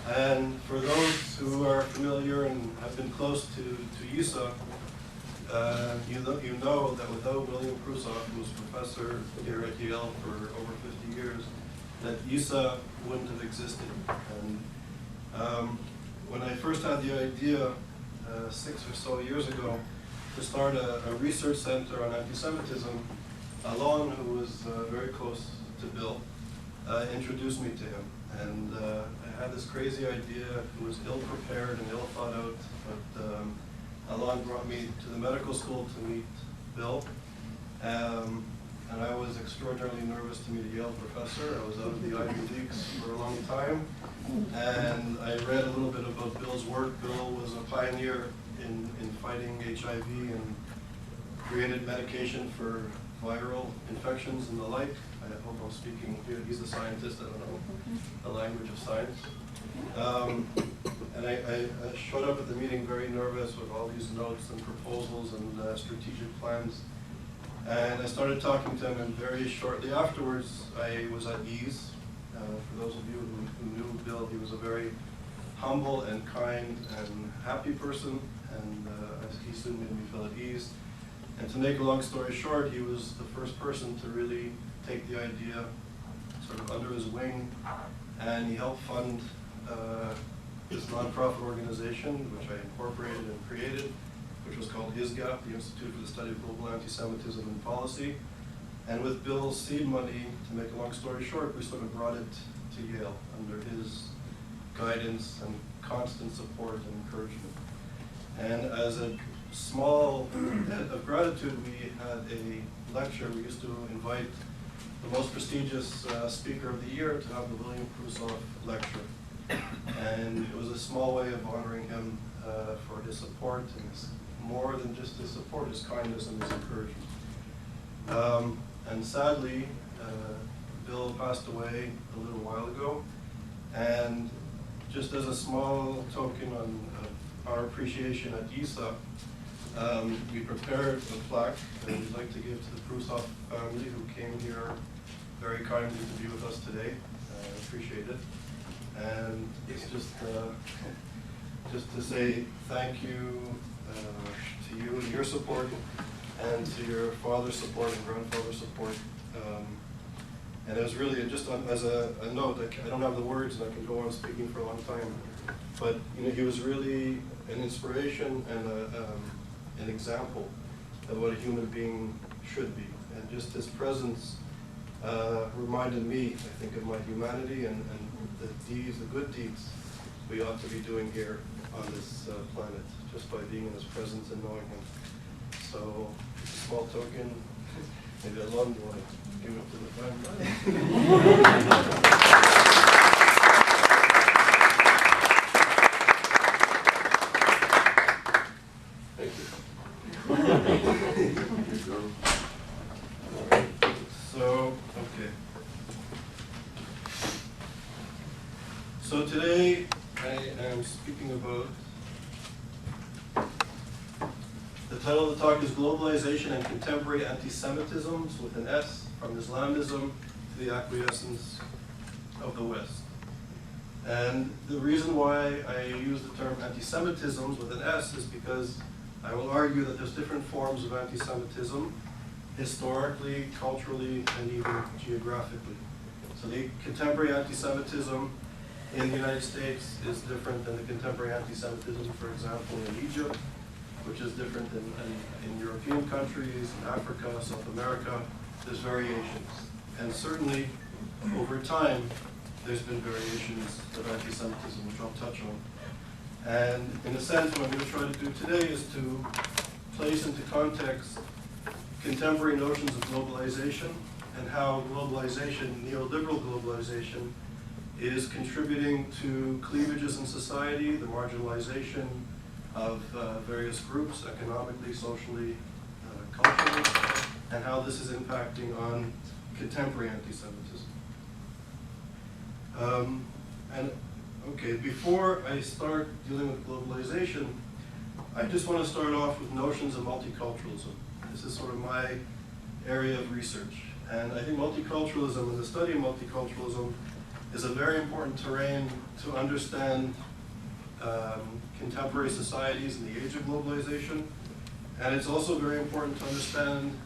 And for those who are familiar and have been close to YIISA, you know that without William Prusoff, who was professor here at Yale for over 50 years, that YIISA wouldn't have existed. And when I first had the idea 6 or so years ago to start a research center on anti-Semitism, Alon, who was very close to Bill, introduced me to him. And I had this crazy idea. It was ill-prepared and ill-thought-out, but Alon brought me to the medical school to meet Bill. And I was extraordinarily nervous to meet a Yale professor. I was out of the Ivy Leagues for a long time. And I read a little bit about Bill's work. Bill was a pioneer in fighting HIV and created medication for viral infections and the like. I hope I'm speaking, he's a scientist, I don't know the language of science. And I showed up at the meeting very nervous with all these notes and proposals and strategic plans. And I started talking to him, and very shortly afterwards, I was at ease. For those of you who knew Bill, he was a very humble and kind and happy person, and he soon made me feel at ease. And to make a long story short, he was the first person to really take the idea sort of under his wing, and he helped fund this nonprofit organization, which I incorporated and created, which was called ISGAP, the Institute for the Study of Global Antisemitism and Policy. And with Bill's seed money, to make a long story short, we sort of brought it to Yale under his guidance and constant support and encouragement. And as a small debt of gratitude, we had a lecture. We used to invite the most prestigious speaker of the year to have the William Krusov lecture. And it was a small way of honoring him for his support, and more than just his support, his kindness and his encouragement. And sadly, Bill passed away a little while ago, and just as a small token on our appreciation at YIISA, we prepared a plaque that we'd like to give to the Prusoff family, who came here very kindly to be with us today. I appreciate it. And it's just to say thank you to you and your support, and to your father's support and grandfather's support. And it was really just as a note, I don't have the words and I can go on speaking for a long time, but he was really an inspiration and an example of what a human being should be. And just his presence reminded me, I think, of my humanity and the deeds, the good deeds we ought to be doing here on this planet, just by being in his presence and knowing him. So, a small token, maybe Alon, you want to give it to the family? Thank you. So, okay. So today I am speaking about, the title of the talk is Globalization and Contemporary Antisemitisms, with an S, from Islamism to the Acquiescence of the West. And the reason why I use the term antisemitisms with an S is because I will argue that there's different forms of antisemitism, historically, culturally, and even geographically. So the contemporary antisemitism in the United States is different than the contemporary anti-Semitism, for example, in Egypt, which is different in European countries, in Africa, South America. There's variations. And certainly, over time, there's been variations of anti-Semitism, which I'll touch on. And in a sense, what I'm going to try to do today is to place into context contemporary notions of globalization and how globalization, neoliberal globalization, is contributing to cleavages in society, the marginalization of various groups, economically, socially, culturally, and how this is impacting on contemporary anti-Semitism. Okay, before I start dealing with globalization, I just want to start off with notions of multiculturalism. This is sort of my area of research. And I think multiculturalism and the study of multiculturalism is a very important terrain to understand contemporary societies in the age of globalization. And it's also very important to understand,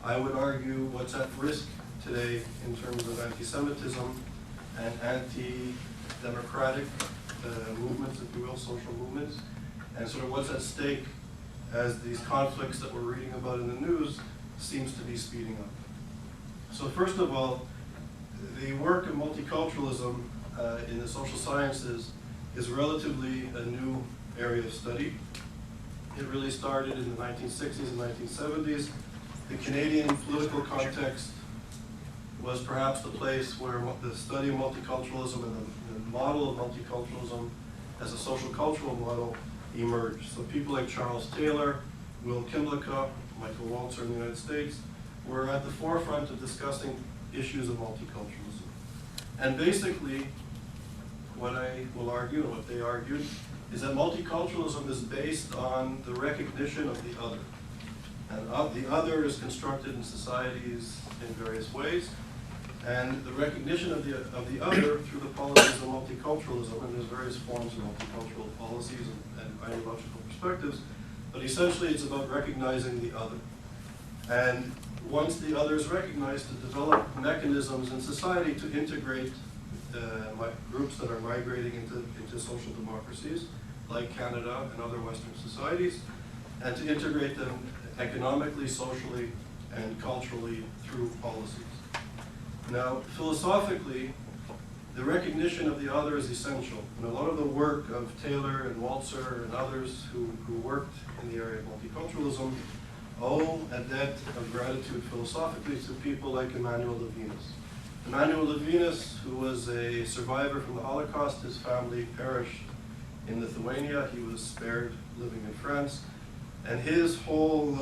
I would argue, what's at risk today in terms of anti-Semitism and anti-democratic movements, if you will, social movements, and sort of what's at stake as these conflicts that we're reading about in the news seems to be speeding up. So first of all, the work of multiculturalism in the social sciences is relatively a new area of study. It really started in the 1960s and 1970s. The Canadian political context was perhaps the place where the study of multiculturalism and the model of multiculturalism as a social cultural model emerged. So people like Charles Taylor, Will Kimlicka, Michael Walzer in the United States were at the forefront of discussing issues of multiculturalism. And basically, what I will argue and what they argued is that multiculturalism is based on the recognition of the other. And the other is constructed in societies in various ways. And the recognition of the other through the policies of multiculturalism, and there's various forms of multicultural policies and ideological perspectives, but essentially it's about recognizing the other. And once the other is recognized, to develop mechanisms in society to integrate groups that are migrating into social democracies, like Canada and other Western societies, and to integrate them economically, socially, and culturally through policies. Now, philosophically, the recognition of the other is essential. And a lot of the work of Taylor and Walzer and others who worked in the area of multiculturalism owe a debt of gratitude philosophically to people like Emmanuel Levinas. Emmanuel Levinas, who was a survivor from the Holocaust, his family perished in Lithuania. He was spared living in France. And his whole,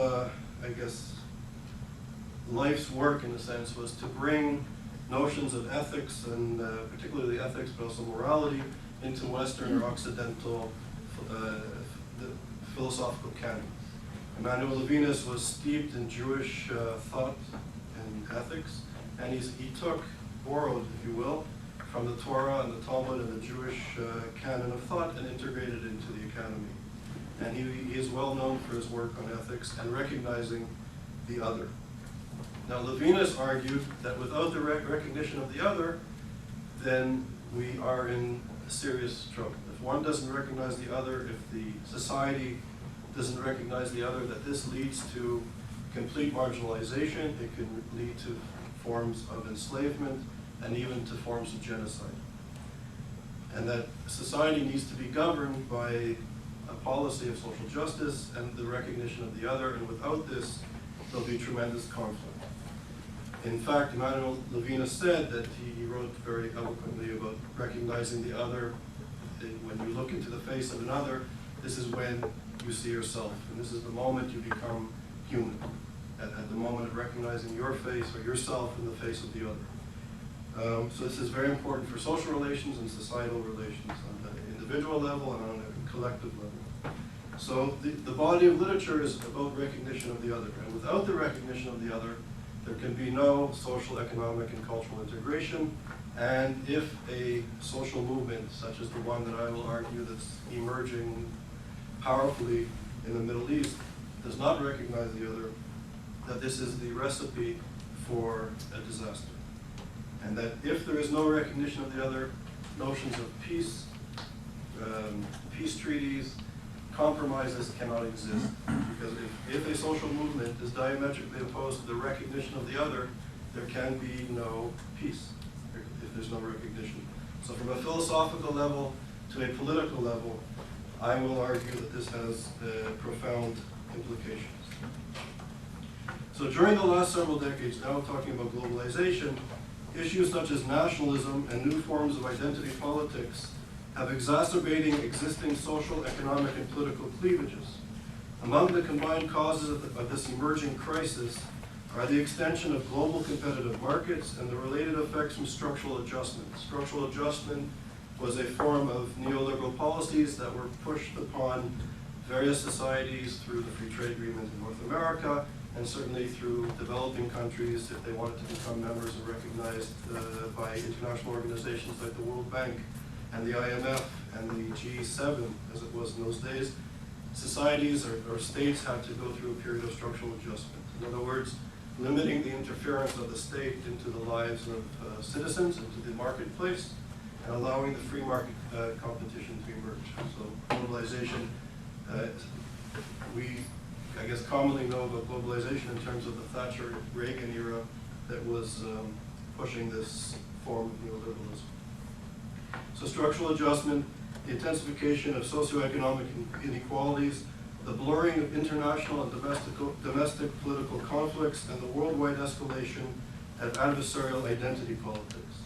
life's work, in a sense, was to bring notions of ethics, and particularly ethics, but also morality, into Western or Occidental the philosophical canon. Emmanuel Levinas was steeped in Jewish thought and ethics, and he borrowed, if you will, from the Torah and the Talmud and the Jewish canon of thought and integrated it into the academy. And he is well known for his work on ethics and recognizing the other. Now, Levinas argued that without the recognition of the other, then we are in serious trouble. If one doesn't recognize the other, if the society doesn't recognize the other, that this leads to complete marginalization. It can lead to forms of enslavement and even to forms of genocide. And that society needs to be governed by a policy of social justice and the recognition of the other, and without this, there'll be tremendous conflict. In fact, Emmanuel Levinas said that he wrote very eloquently about recognizing the other. When you look into the face of another, this is when you see yourself, and this is the moment you become human, at the moment of recognizing your face or yourself in the face of the other. So this is very important for social relations and societal relations on an individual level and on a collective level. So the body of literature is about recognition of the other, and without the recognition of the other, there can be no social, economic, and cultural integration. And if a social movement, such as the one that I will argue that's emerging powerfully in the Middle East, does not recognize the other, that this is the recipe for a disaster. And that if there is no recognition of the other, notions of peace, peace treaties, compromises cannot exist. Because if a social movement is diametrically opposed to the recognition of the other, there can be no peace if there's no recognition. So from a philosophical level to a political level, I will argue that this has profound implications. So during the last several decades, now talking about globalization, issues such as nationalism and new forms of identity politics have exacerbating existing social, economic, and political cleavages. Among the combined causes of this emerging crisis are the extension of global competitive markets and the related effects from structural adjustment. Structural adjustment was a form of neoliberal policies that were pushed upon various societies through the free trade agreement in North America and certainly through developing countries if they wanted to become members and recognized by international organizations like the World Bank and the IMF and the G7, as it was in those days. Societies or states had to go through a period of structural adjustment. In other words, limiting the interference of the state into the lives of citizens, into the marketplace, and allowing the free market competition to emerge. So globalization, we, I guess, commonly know about globalization in terms of the Thatcher-Reagan era that was pushing this form of neoliberalism. So structural adjustment, the intensification of socioeconomic inequalities, the blurring of international and domestic political conflicts, and the worldwide escalation of adversarial identity politics.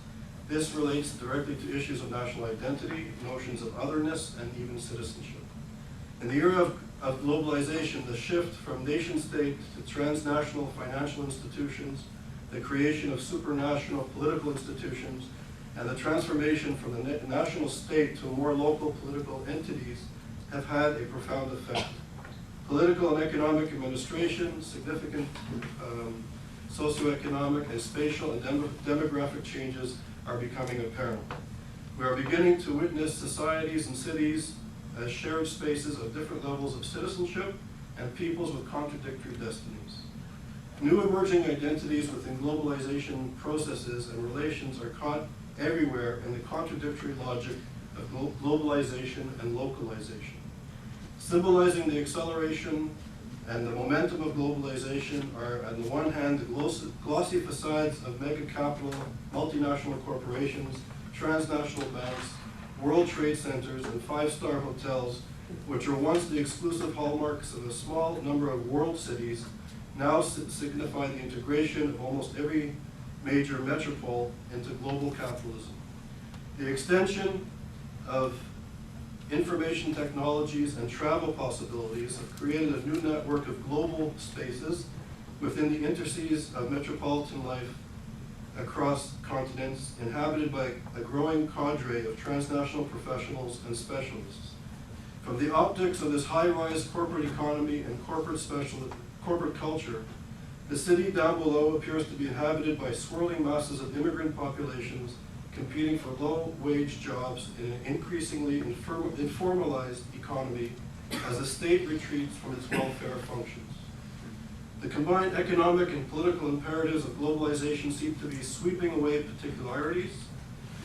This relates directly to issues of national identity, notions of otherness, and even citizenship. In the era of globalization, the shift from nation-state to transnational financial institutions, the creation of supranational political institutions, and the transformation from the national state to more local political entities have had a profound effect. Political and economic administration, significant socioeconomic and spatial and demographic changes are becoming apparent. We are beginning to witness societies and cities as shared spaces of different levels of citizenship and peoples with contradictory destinies. New emerging identities within globalization processes and relations are caught everywhere in the contradictory logic of globalization and localization. Symbolizing the acceleration and the momentum of globalization are, on the one hand, the glossy facades of mega capital, multinational corporations, transnational banks, world trade centers, and five-star hotels, which were once the exclusive hallmarks of a small number of world cities, now signify the integration of almost every major metropole into global capitalism. The extension of information technologies and travel possibilities have created a new network of global spaces within the interstices of metropolitan life across continents, inhabited by a growing cadre of transnational professionals and specialists. From the optics of this high-rise corporate economy and corporate culture, the city down below appears to be inhabited by swirling masses of immigrant populations competing for low-wage jobs in an increasingly informalized economy as the state retreats from its welfare functions. The combined economic and political imperatives of globalization seem to be sweeping away particularities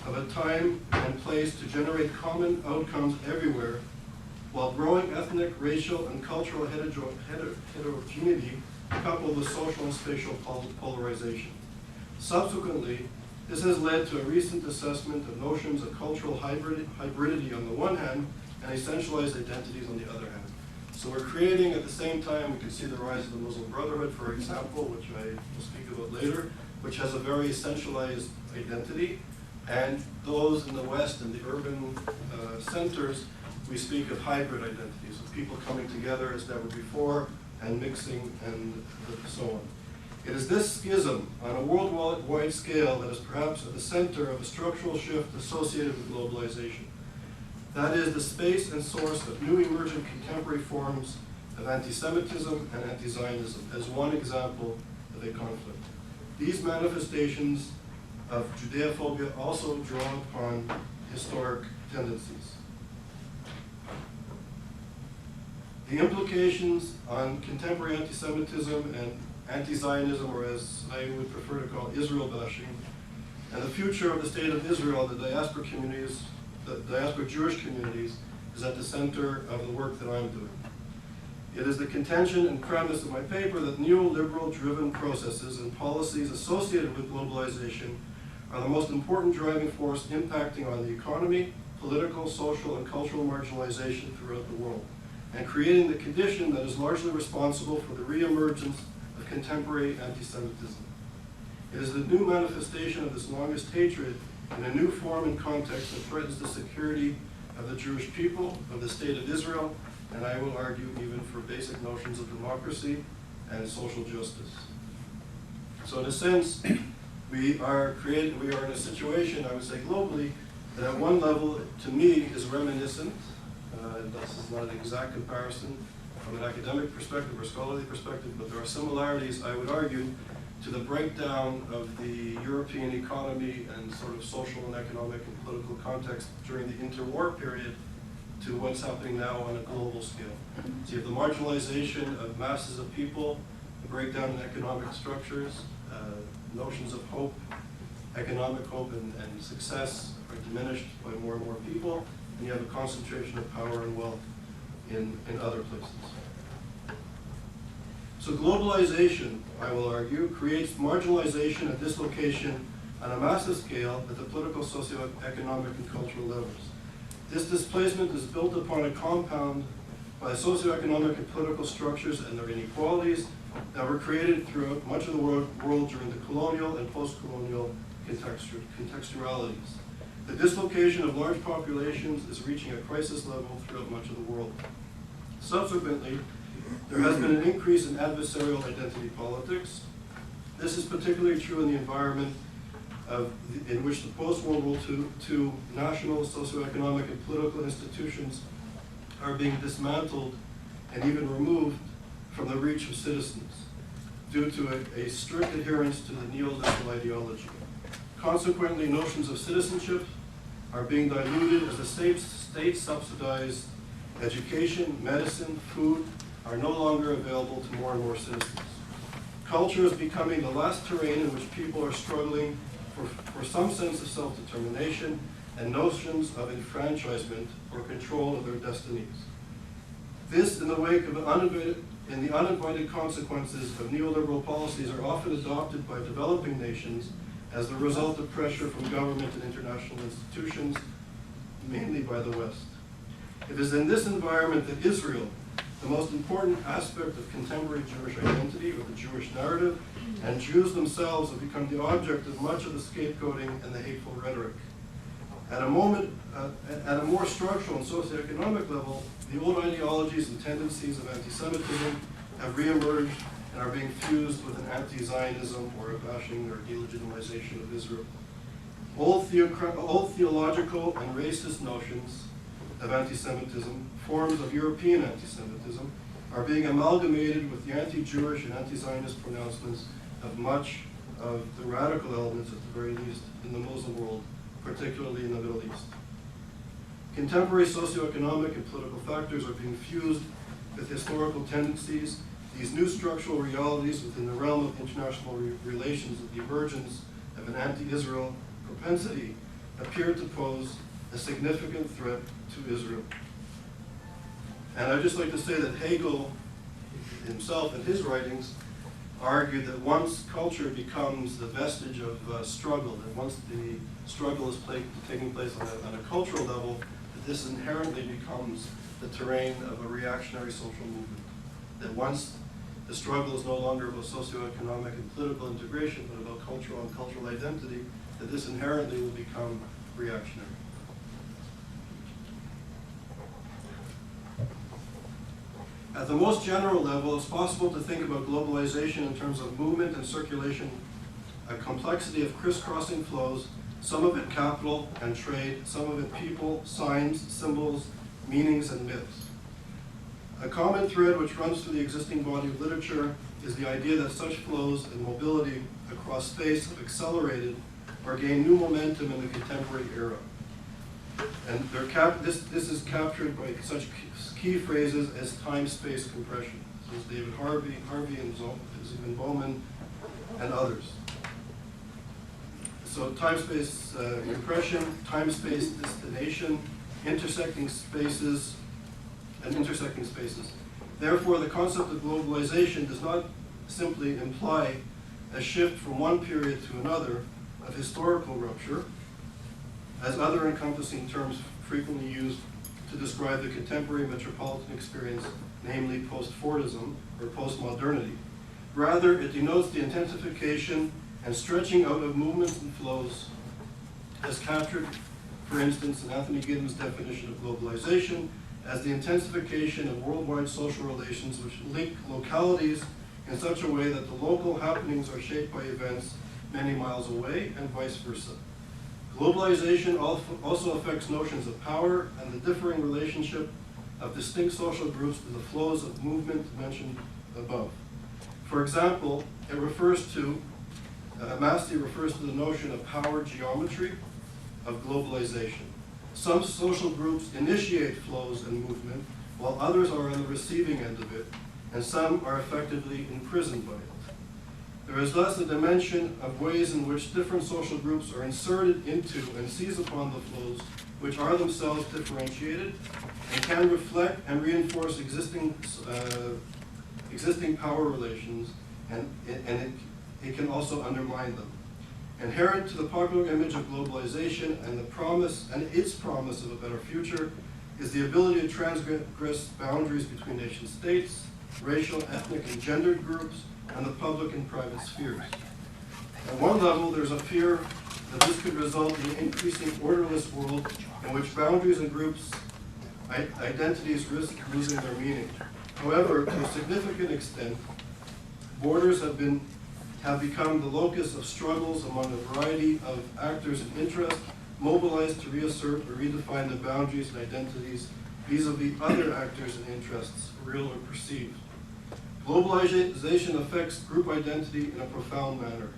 of a time and place to generate common outcomes everywhere, while growing ethnic, racial, and cultural heterogeneity coupled with social and spatial polarization. Subsequently, this has led to a recent assessment of notions of cultural hybridity on the one hand and essentialized identities on the other hand. So we're creating, at the same time, we can see the rise of the Muslim Brotherhood, for example, which I will speak about later, which has a very essentialized identity. And those in the West, in the urban centers, we speak of hybrid identities, of people coming together as never before and mixing and so on. It is this schism on a worldwide scale that is perhaps at the center of a structural shift associated with globalization. That is the space and source of new emergent contemporary forms of anti-Semitism and anti-Zionism as one example of a conflict. These manifestations of Judeophobia also draw upon historic tendencies. The implications on contemporary anti-Semitism and anti-Zionism, or as I would prefer to call Israel bashing, and the future of the state of Israel, the diaspora communities, the diaspora Jewish communities, is at the center of the work that I'm doing. It is the contention and premise of my paper that neoliberal-driven processes and policies associated with globalization are the most important driving force impacting on the economy, political, social, and cultural marginalization throughout the world, and creating the condition that is largely responsible for the reemergence of contemporary anti-Semitism. It is the new manifestation of this longest hatred in a new form and context that threatens the security of the Jewish people, of the state of Israel, and I will argue even for basic notions of democracy and social justice. So in a sense, we are in a situation, I would say globally, that at one level, to me, is reminiscent, this is not an exact comparison, from an academic perspective or scholarly perspective, but there are similarities, I would argue, to the breakdown of the European economy and sort of social and economic and political context during the interwar period to what's happening now on a global scale. So you have the marginalization of masses of people, the breakdown in economic structures, notions of hope, economic hope and success are diminished by more and more people, and you have a concentration of power and wealth in other places. So globalization, I will argue, creates marginalization and dislocation on a massive scale at the political, socioeconomic, and cultural levels. This displacement is built upon a compound by socioeconomic and political structures and their inequalities that were created throughout much of the world during the colonial and post-colonial contextualities. The dislocation of large populations is reaching a crisis level throughout much of the world. Subsequently, there has been an increase in adversarial identity politics. This is particularly true in the environment in which the post-World War II national, socioeconomic, and political institutions are being dismantled and even removed from the reach of citizens due to a strict adherence to the neoliberal ideology. Consequently, notions of citizenship are being diluted as the state-subsidized education, medicine, food are no longer available to more and more citizens. Culture is becoming the last terrain in which people are struggling for some sense of self-determination and notions of enfranchisement or control of their destinies. This, in the wake of the uninvited consequences of neoliberal policies, are often adopted by developing nations as the result of pressure from government and international institutions, mainly by the West. It is in this environment that Israel, the most important aspect of contemporary Jewish identity, or the Jewish narrative, and Jews themselves have become the object of much of the scapegoating and the hateful rhetoric. At a more structural and socioeconomic level, the old ideologies and tendencies of anti-Semitism have reemerged and are being fused with an anti-Zionism or a bashing or delegitimization of Israel. Old theological and racist notions of anti-Semitism, forms of European anti-Semitism, are being amalgamated with the anti-Jewish and anti-Zionist pronouncements of much of the radical elements, at the very least, in the Muslim world, particularly in the Middle East. Contemporary socioeconomic and political factors are being fused with historical tendencies. These new structural realities within the realm of international relations and the emergence of an anti-Israel propensity appear to pose a significant threat to Israel. And I'd just like to say that Hegel himself in his writings argued that once culture becomes the vestige of struggle, and once the struggle is taking place on a cultural level, that this inherently becomes the terrain of a reactionary social movement. That once the struggle is no longer about socioeconomic and political integration, but about cultural and cultural identity, that this inherently will become reactionary. At the most general level, it's possible to think about globalization in terms of movement and circulation, a complexity of crisscrossing flows, some of it capital and trade, some of it people, signs, symbols, meanings, and myths. A common thread which runs through the existing body of literature is the idea that such flows and mobility across space have accelerated or gained new momentum in the contemporary era. And this is captured by such key phrases as time-space compression. This is David Harvey and Zygmunt Bauman, and others. So time-space compression, time-space destination, intersecting spaces, and intersecting spaces. Therefore, the concept of globalization does not simply imply a shift from one period to another of historical rupture, as other encompassing terms frequently used to describe the contemporary metropolitan experience, namely post-Fordism or post-modernity. Rather, it denotes the intensification and stretching out of movements and flows as captured, for instance, in Anthony Giddens' definition of globalization, as the intensification of worldwide social relations which link localities in such a way that the local happenings are shaped by events many miles away and vice versa. Globalization also affects notions of power and the differing relationship of distinct social groups to the flows of movement mentioned above. For example, Masti refers to the notion of power geometry of globalization. Some social groups initiate flows and movement, while others are on the receiving end of it, and some are effectively imprisoned by it. There is thus a dimension of ways in which different social groups are inserted into and seize upon the flows, which are themselves differentiated and can reflect and reinforce existing power relations, and it can also undermine them. Inherent to the popular image of globalization and its promise of a better future is the ability to transgress boundaries between nation states, racial, ethnic, and gendered groups, and the public and private spheres. At one level, there's a fear that this could result in an increasing orderless world in which boundaries and groups' identities risk losing their meaning. However, to a significant extent, borders have become the locus of struggles among a variety of actors and interests mobilized to reassert or redefine the boundaries and identities vis-a-vis other actors and interests, real or perceived. Globalization affects group identity in a profound manner.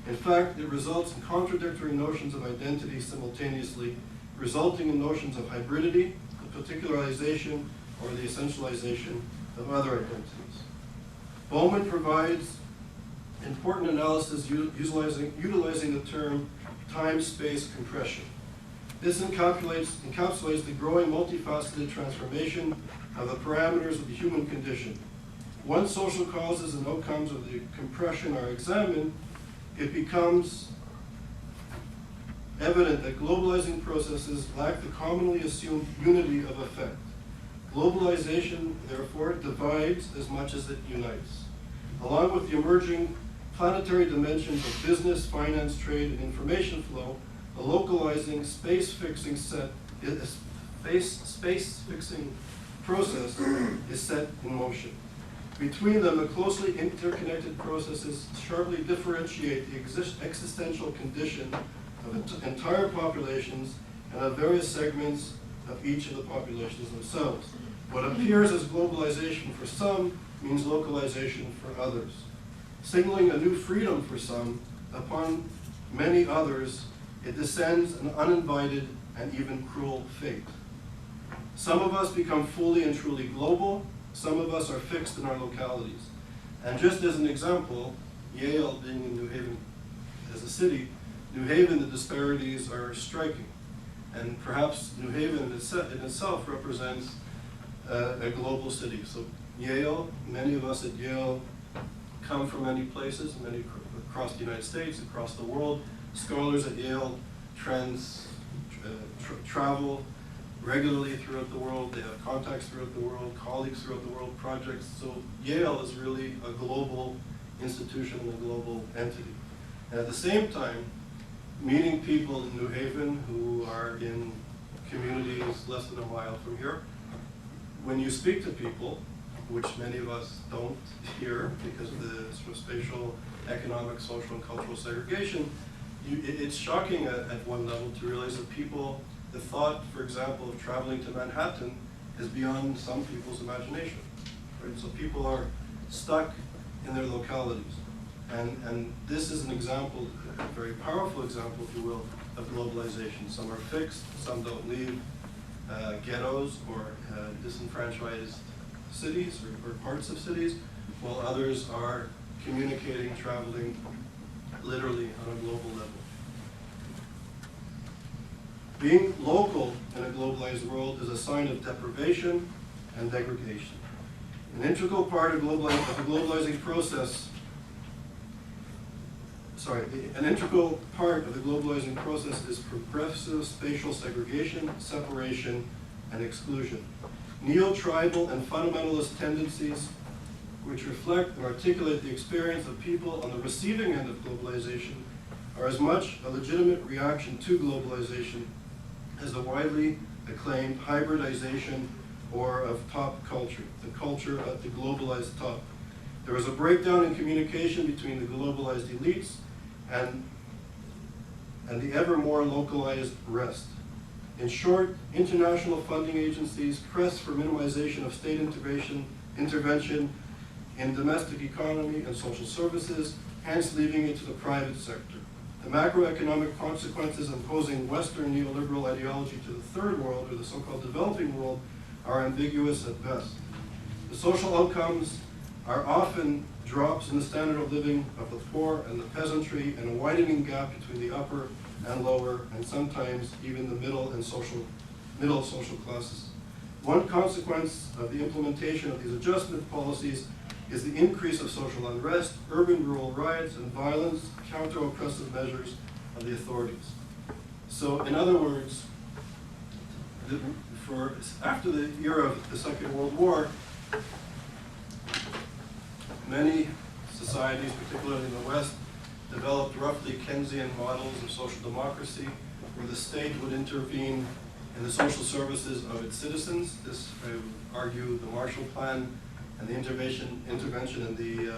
In fact, it results in contradictory notions of identity simultaneously, resulting in notions of hybridity, the particularization, or the essentialization of other identities. Bowman provides important analysis utilizing the term time-space compression. This encapsulates the growing multifaceted transformation of the parameters of the human condition. Once social causes and outcomes of the compression are examined, it becomes evident that globalizing processes lack the commonly assumed unity of effect. Globalization, therefore, divides as much as it unites. Along with the emerging planetary dimensions of business, finance, trade, and information flow, a localizing, space-fixing process is set in motion. Between them, the closely interconnected processes sharply differentiate the existential condition of entire populations and of various segments of each of the populations themselves. What appears as globalization for some means localization for others. Signaling a new freedom for some, upon many others, it descends an uninvited and even cruel fate. Some of us become fully and truly global, some of us are fixed in our localities. And just as an example, Yale being in New Haven as a city, New Haven, the disparities are striking. And perhaps New Haven in itself represents a global city. So Yale, many of us at Yale come from many places, many across the United States, across the world. Scholars at Yale travel regularly throughout the world. They have contacts throughout the world, colleagues throughout the world, projects. So Yale is really a global institution and a global entity. And at the same time, meeting people in New Haven who are in communities less than a mile from here, when you speak to people, which many of us don't here because of the sort of spatial, economic, social, and cultural segregation, it's shocking at one level to realize that people, the thought, for example, of traveling to Manhattan is beyond some people's imagination. Right? So people are stuck in their localities. And this is an example, a very powerful example, if you will, of globalization. Some are fixed, some don't leave ghettos or disenfranchised cities or parts of cities, while others are communicating, traveling literally on a global level. Being local in a globalized world is a sign of deprivation and degradation. An integral part of the globalizing process is progressive spatial segregation, separation, and exclusion. Neo-tribal and fundamentalist tendencies, which reflect and articulate the experience of people on the receiving end of globalization, are as much a legitimate reaction to globalization as the widely acclaimed hybridization or of top culture, the culture at the globalized top. There is a breakdown in communication between the globalized elites and the ever more localized rest. In short, international funding agencies press for minimization of state intervention in domestic economy and social services, hence leaving it to the private sector. The macroeconomic consequences imposing Western neoliberal ideology to the third world, or the so-called developing world, are ambiguous at best. The social outcomes are often drops in the standard of living of the poor and the peasantry, and a widening gap between the upper and lower, and sometimes even the middle social classes. One consequence of the implementation of these adjustment policies is the increase of social unrest, urban-rural riots, and violence, counter-oppressive measures of the authorities. So, in other words, after the era of the Second World War, many societies, particularly in the West, developed roughly Keynesian models of social democracy, where the state would intervene in the social services of its citizens. This, I would argue, the Marshall Plan and the intervention in the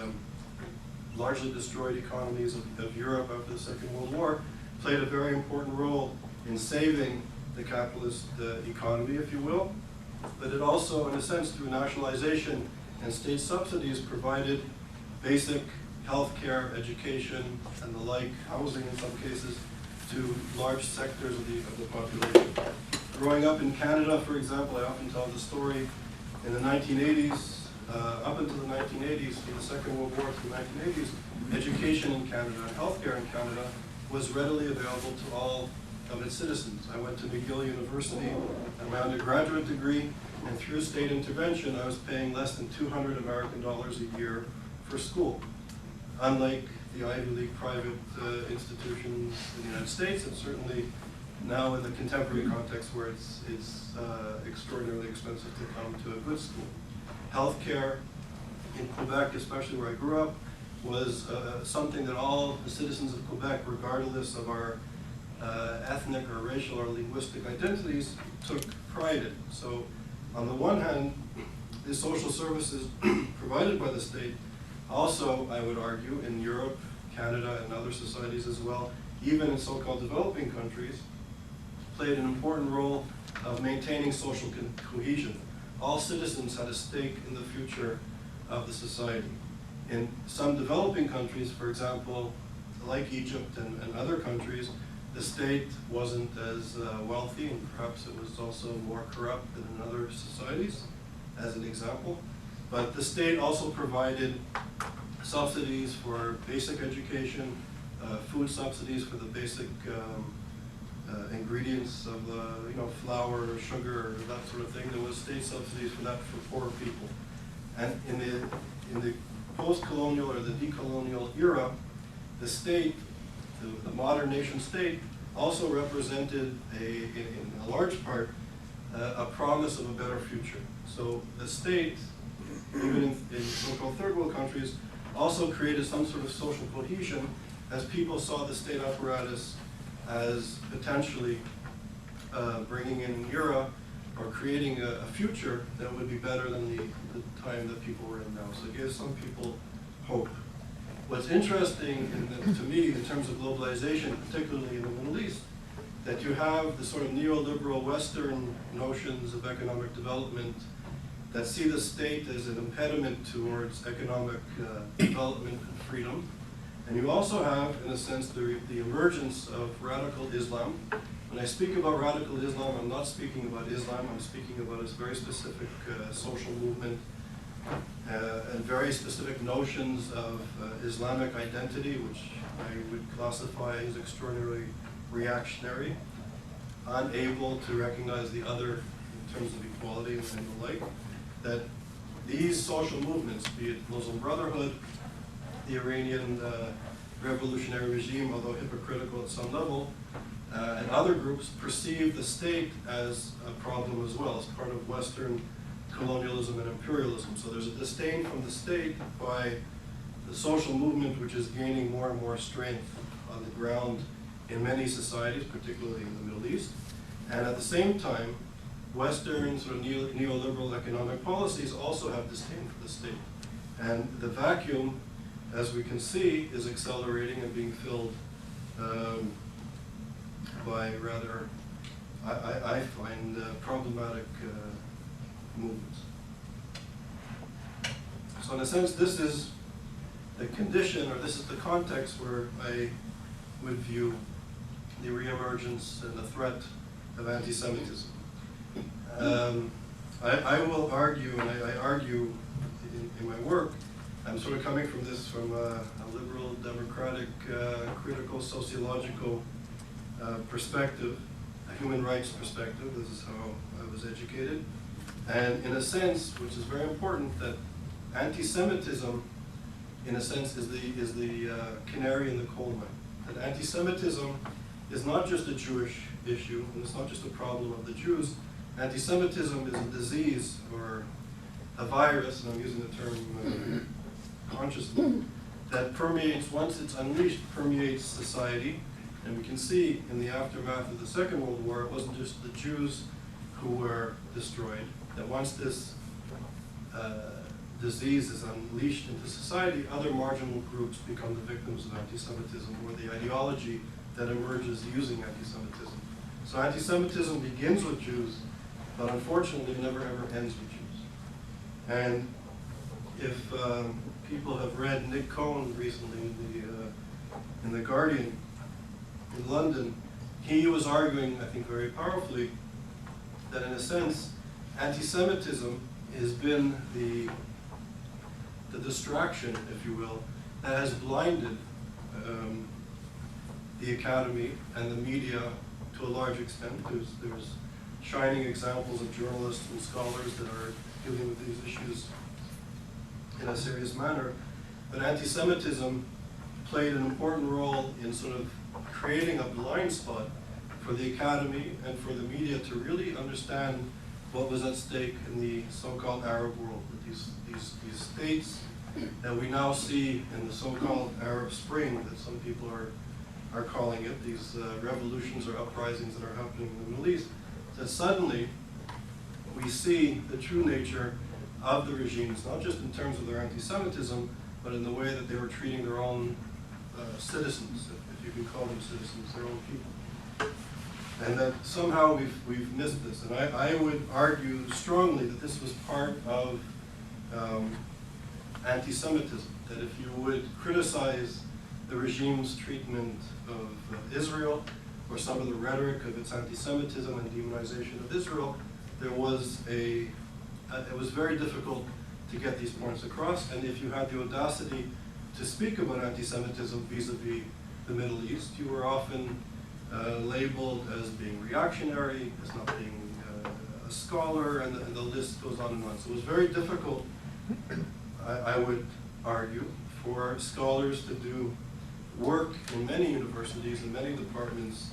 largely destroyed economies of Europe after the Second World War played a very important role in saving the capitalist economy, if you will. But it also, in a sense, through nationalization and state subsidies, provided basic health care, education, and the like, housing in some cases, to large sectors of the population. Growing up in Canada, for example, I often tell the story, in the 1980s, up until the 1980s, from the Second World War to the 1980s, education in Canada and healthcare in Canada was readily available to all of its citizens. I went to McGill University and my undergraduate degree, and through state intervention, I was paying less than $200 American a year for school. Unlike the Ivy League private institutions in the United States, and certainly now in the contemporary context where it's extraordinarily expensive to come to a good school. Healthcare in Quebec, especially where I grew up, was something that all the citizens of Quebec, regardless of our ethnic or racial or linguistic identities, took pride in. So on the one hand, the social services provided by the state also, I would argue, in Europe, Canada, and other societies as well, even in so-called developing countries, played an important role of maintaining social cohesion. All citizens had a stake in the future of the society. In some developing countries, for example, like Egypt and other countries, the state wasn't as wealthy, and perhaps it was also more corrupt than in other societies, as an example. But the state also provided subsidies for basic education, food subsidies for the basic ingredients of flour, sugar, that sort of thing. There was state subsidies for that for poor people. And in the post-colonial or the decolonial era, the state, the modern nation state, also represented in a large part a promise of a better future. So the state, even in so-called third world countries, also created some sort of social cohesion as people saw the state apparatus as potentially bringing in an era or creating a future that would be better than the time that people were in now. So it gives some people hope. What's interesting to me in terms of globalization, particularly in the Middle East, that you have the sort of neoliberal Western notions of economic development that see the state as an impediment towards economic development and freedom. And you also have, in a sense, the emergence of radical Islam. When I speak about radical Islam, I'm not speaking about Islam, I'm speaking about a very specific social movement and very specific notions of Islamic identity, which I would classify as extraordinarily reactionary, unable to recognize the other in terms of equality and the like. That these social movements, be it Muslim Brotherhood, the Iranian revolutionary regime, although hypocritical at some level, and other groups perceive the state as a problem as well, as part of Western colonialism and imperialism. So there's a disdain from the state by the social movement, which is gaining more and more strength on the ground in many societies, particularly in the Middle East. And at the same time, Western sort of neoliberal economic policies also have disdain for the state. And the vacuum, as we can see, is accelerating and being filled by rather I find problematic movements. So in a sense, this is the condition, or this is the context where I would view the reemergence and the threat of anti-Semitism. I will argue, and I argue in my work, I'm sort of coming from this from a liberal, democratic, critical, sociological perspective, a human rights perspective. This is how I was educated. And in a sense, which is very important, that anti-Semitism, in a sense, is the canary in the coal mine. That anti-Semitism is not just a Jewish issue, and it's not just a problem of the Jews. Anti-Semitism is a disease or a virus, and I'm using the term consciously, that permeates, once it's unleashed, permeates society. And we can see in the aftermath of the Second World War, it wasn't just the Jews who were destroyed, that once this disease is unleashed into society, other marginal groups become the victims of anti-Semitism, or the ideology that emerges using anti-Semitism. So anti-Semitism begins with Jews, but unfortunately never ever ends with Jews. And if people have read Nick Cohn recently in The Guardian in London, he was arguing, I think very powerfully, that in a sense, anti-Semitism has been the distraction, if you will, that has blinded the academy and the media to a large extent. There's shining examples of journalists and scholars that are dealing with these issues in a serious manner. But anti-Semitism played an important role in sort of creating a blind spot for the academy and for the media to really understand what was at stake in the so-called Arab world. That these states that we now see in the so-called Arab Spring, that some people are calling it, these revolutions or uprisings that are happening in the Middle East, that suddenly we see the true nature of the regimes, not just in terms of their anti-Semitism, but in the way that they were treating their own citizens, if you can call them citizens, their own people. And that somehow we've missed this. And I would argue strongly that this was part of anti-Semitism, that if you would criticize the regime's treatment of Israel, or some of the rhetoric of its anti-Semitism and demonization of Israel, it was very difficult to get these points across. And if you had the audacity to speak about anti-Semitism vis-a-vis the Middle East, you were often labeled as being reactionary, as not being a scholar, and the list goes on and on. So it was very difficult, I would argue, for scholars to do work in many universities and many departments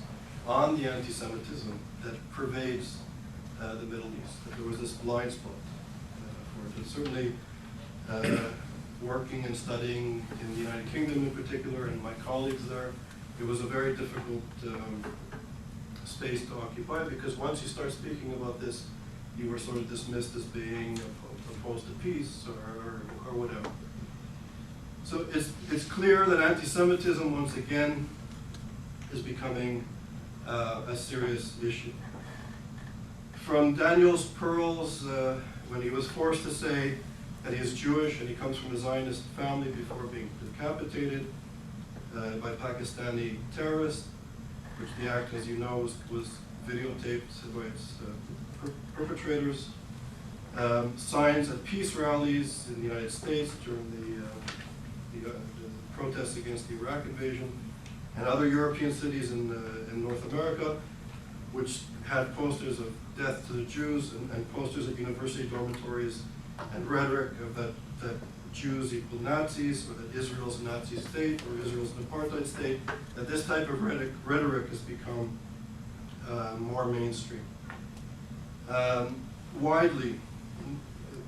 on the anti-Semitism that pervades the Middle East. That there was this blind spot for it. And certainly, working and studying in the United Kingdom in particular, and my colleagues there, it was a very difficult space to occupy, because once you start speaking about this, you were sort of dismissed as being opposed to peace or whatever. So it's clear that anti-Semitism, once again, is becoming a serious issue. From Daniel's Pearls, when he was forced to say that he is Jewish and he comes from a Zionist family before being decapitated by Pakistani terrorists, which the act, as you know, was videotaped by its perpetrators. Signs at peace rallies in the United States during the protests against the Iraq invasion, and other European cities in North America, which had posters of death to the Jews and posters at university dormitories and rhetoric of that Jews equal Nazis, or that Israel's a Nazi state, or Israel's an apartheid state, that this type of rhetoric has become more mainstream. Widely,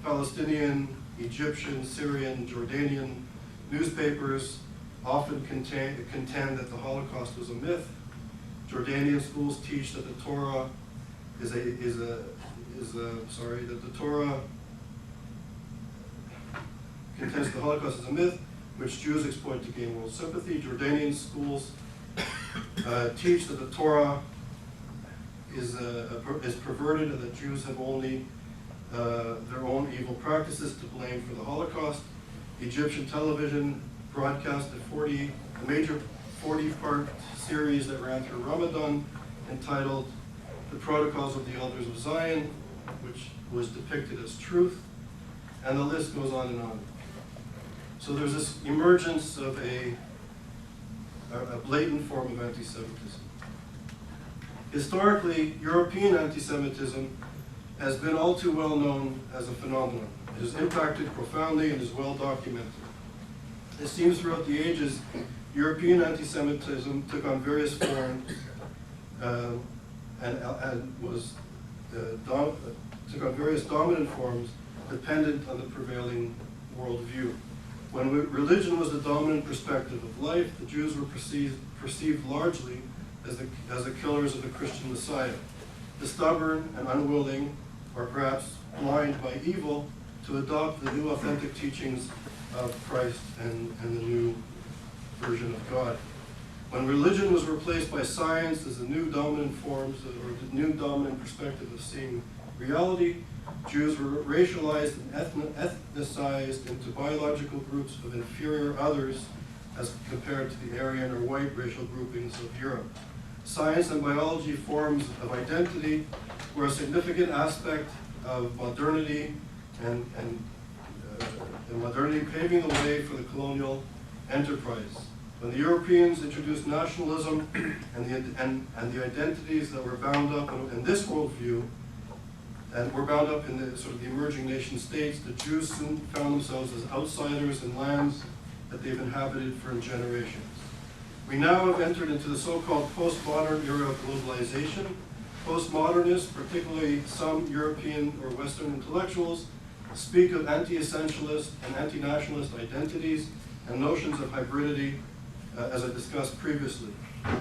Palestinian, Egyptian, Syrian, Jordanian newspapers often contend that the Holocaust was a myth. Jordanian schools teach that the Torah that the Torah contends the Holocaust is a myth, which Jews exploit to gain world sympathy. Jordanian schools teach that the Torah is perverted and that Jews have only their own evil practices to blame for the Holocaust. Egyptian television broadcast a major 40-part series that ran through Ramadan entitled The Protocols of the Elders of Zion, which was depicted as truth, and the list goes on and on. So there's this emergence of a blatant form of anti-Semitism. Historically, European anti-Semitism has been all too well known as a phenomenon. It has impacted profoundly and is well documented. It seems throughout the ages, European anti-Semitism took on various forms took on various dominant forms dependent on the prevailing worldview. When religion was the dominant perspective of life, the Jews were perceived largely as the killers of the Christian Messiah, the stubborn and unwilling, or perhaps blind by evil, to adopt the new authentic teachings of Christ and the new version of God. When religion was replaced by science as the new dominant forms or the new dominant perspective of seeing reality, Jews were racialized and ethnicized into biological groups of inferior others as compared to the Aryan or white racial groupings of Europe. Science and biology forms of identity were a significant aspect of modernity and modernity paving the way for the colonial enterprise. When the Europeans introduced nationalism and the identities that were bound up in this worldview, and were bound up in the sort of the emerging nation states, the Jews soon found themselves as outsiders in lands that they've inhabited for generations. We now have entered into the so-called postmodern era of globalization. Postmodernists, particularly some European or Western intellectuals, speak of anti-essentialist and anti-nationalist identities and notions of hybridity, as I discussed previously.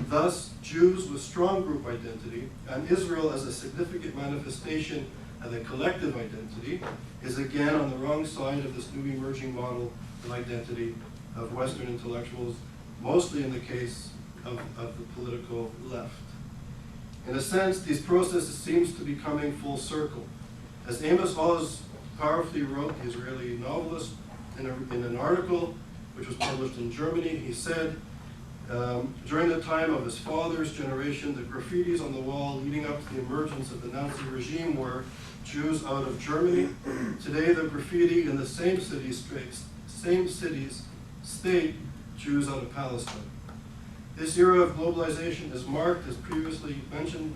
Thus, Jews with strong group identity and Israel as a significant manifestation of a collective identity is again on the wrong side of this new emerging model of identity of Western intellectuals, mostly in the case of the political left. In a sense, these processes seems to be coming full circle. As Amos Oz powerfully wrote, the Israeli novelist, in an article which was published in Germany, he said, during the time of his father's generation, the graffitis on the wall leading up to the emergence of the Nazi regime were Jews out of Germany. Today, the graffiti in the same cities state Jews out of Palestine. This era of globalization is marked, as previously mentioned,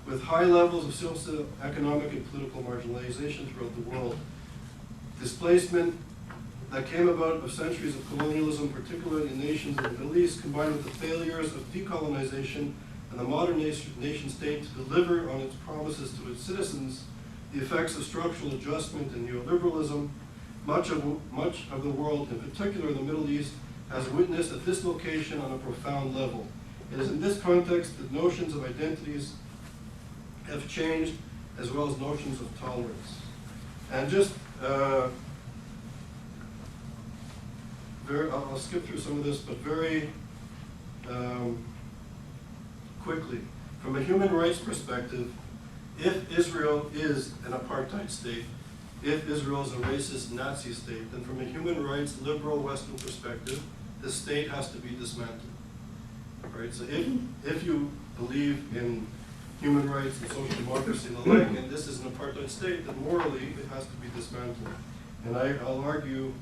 with high levels of socio-economic and political marginalization throughout the world. Displacement that came about of centuries of colonialism, particularly in nations in the Middle East, combined with the failures of decolonization and the modern nation state to deliver on its promises to its citizens, the effects of structural adjustment and neoliberalism, much of the world, in particular the Middle East, has witnessed a dislocation on a profound level. It is in this context that notions of identities have changed, as well as notions of tolerance. And just I'll skip through some of this, but very quickly. From a human rights perspective, if Israel is an apartheid state, if Israel is a racist Nazi state, then from a human rights liberal Western perspective, the state has to be dismantled. Right? So if you believe in human rights and social democracy and the like, and this is an apartheid state, then morally it has to be dismantled. And I'll argue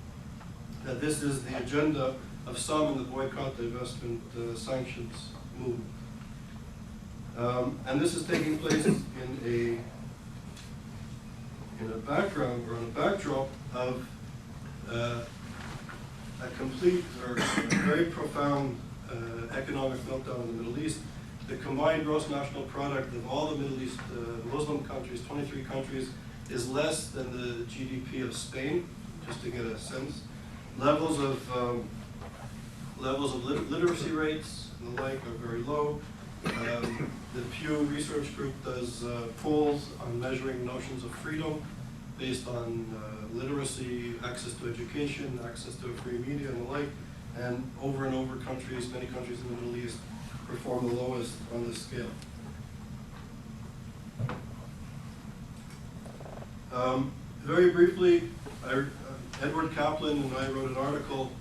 that this is the agenda of some in the boycott, divestment, sanctions movement. And this is taking place in a background or on a backdrop of a complete or a very profound economic meltdown in the Middle East. The combined gross national product of all the Middle East Muslim countries, 23 countries, is less than the GDP of Spain, just to get a sense. Levels of literacy rates and the like are very low. The Pew Research Group does polls on measuring notions of freedom based on literacy, access to education, access to free media and the like. And over, many countries in the Middle East perform the lowest on this scale. Very briefly, Edward Kaplan and I wrote an article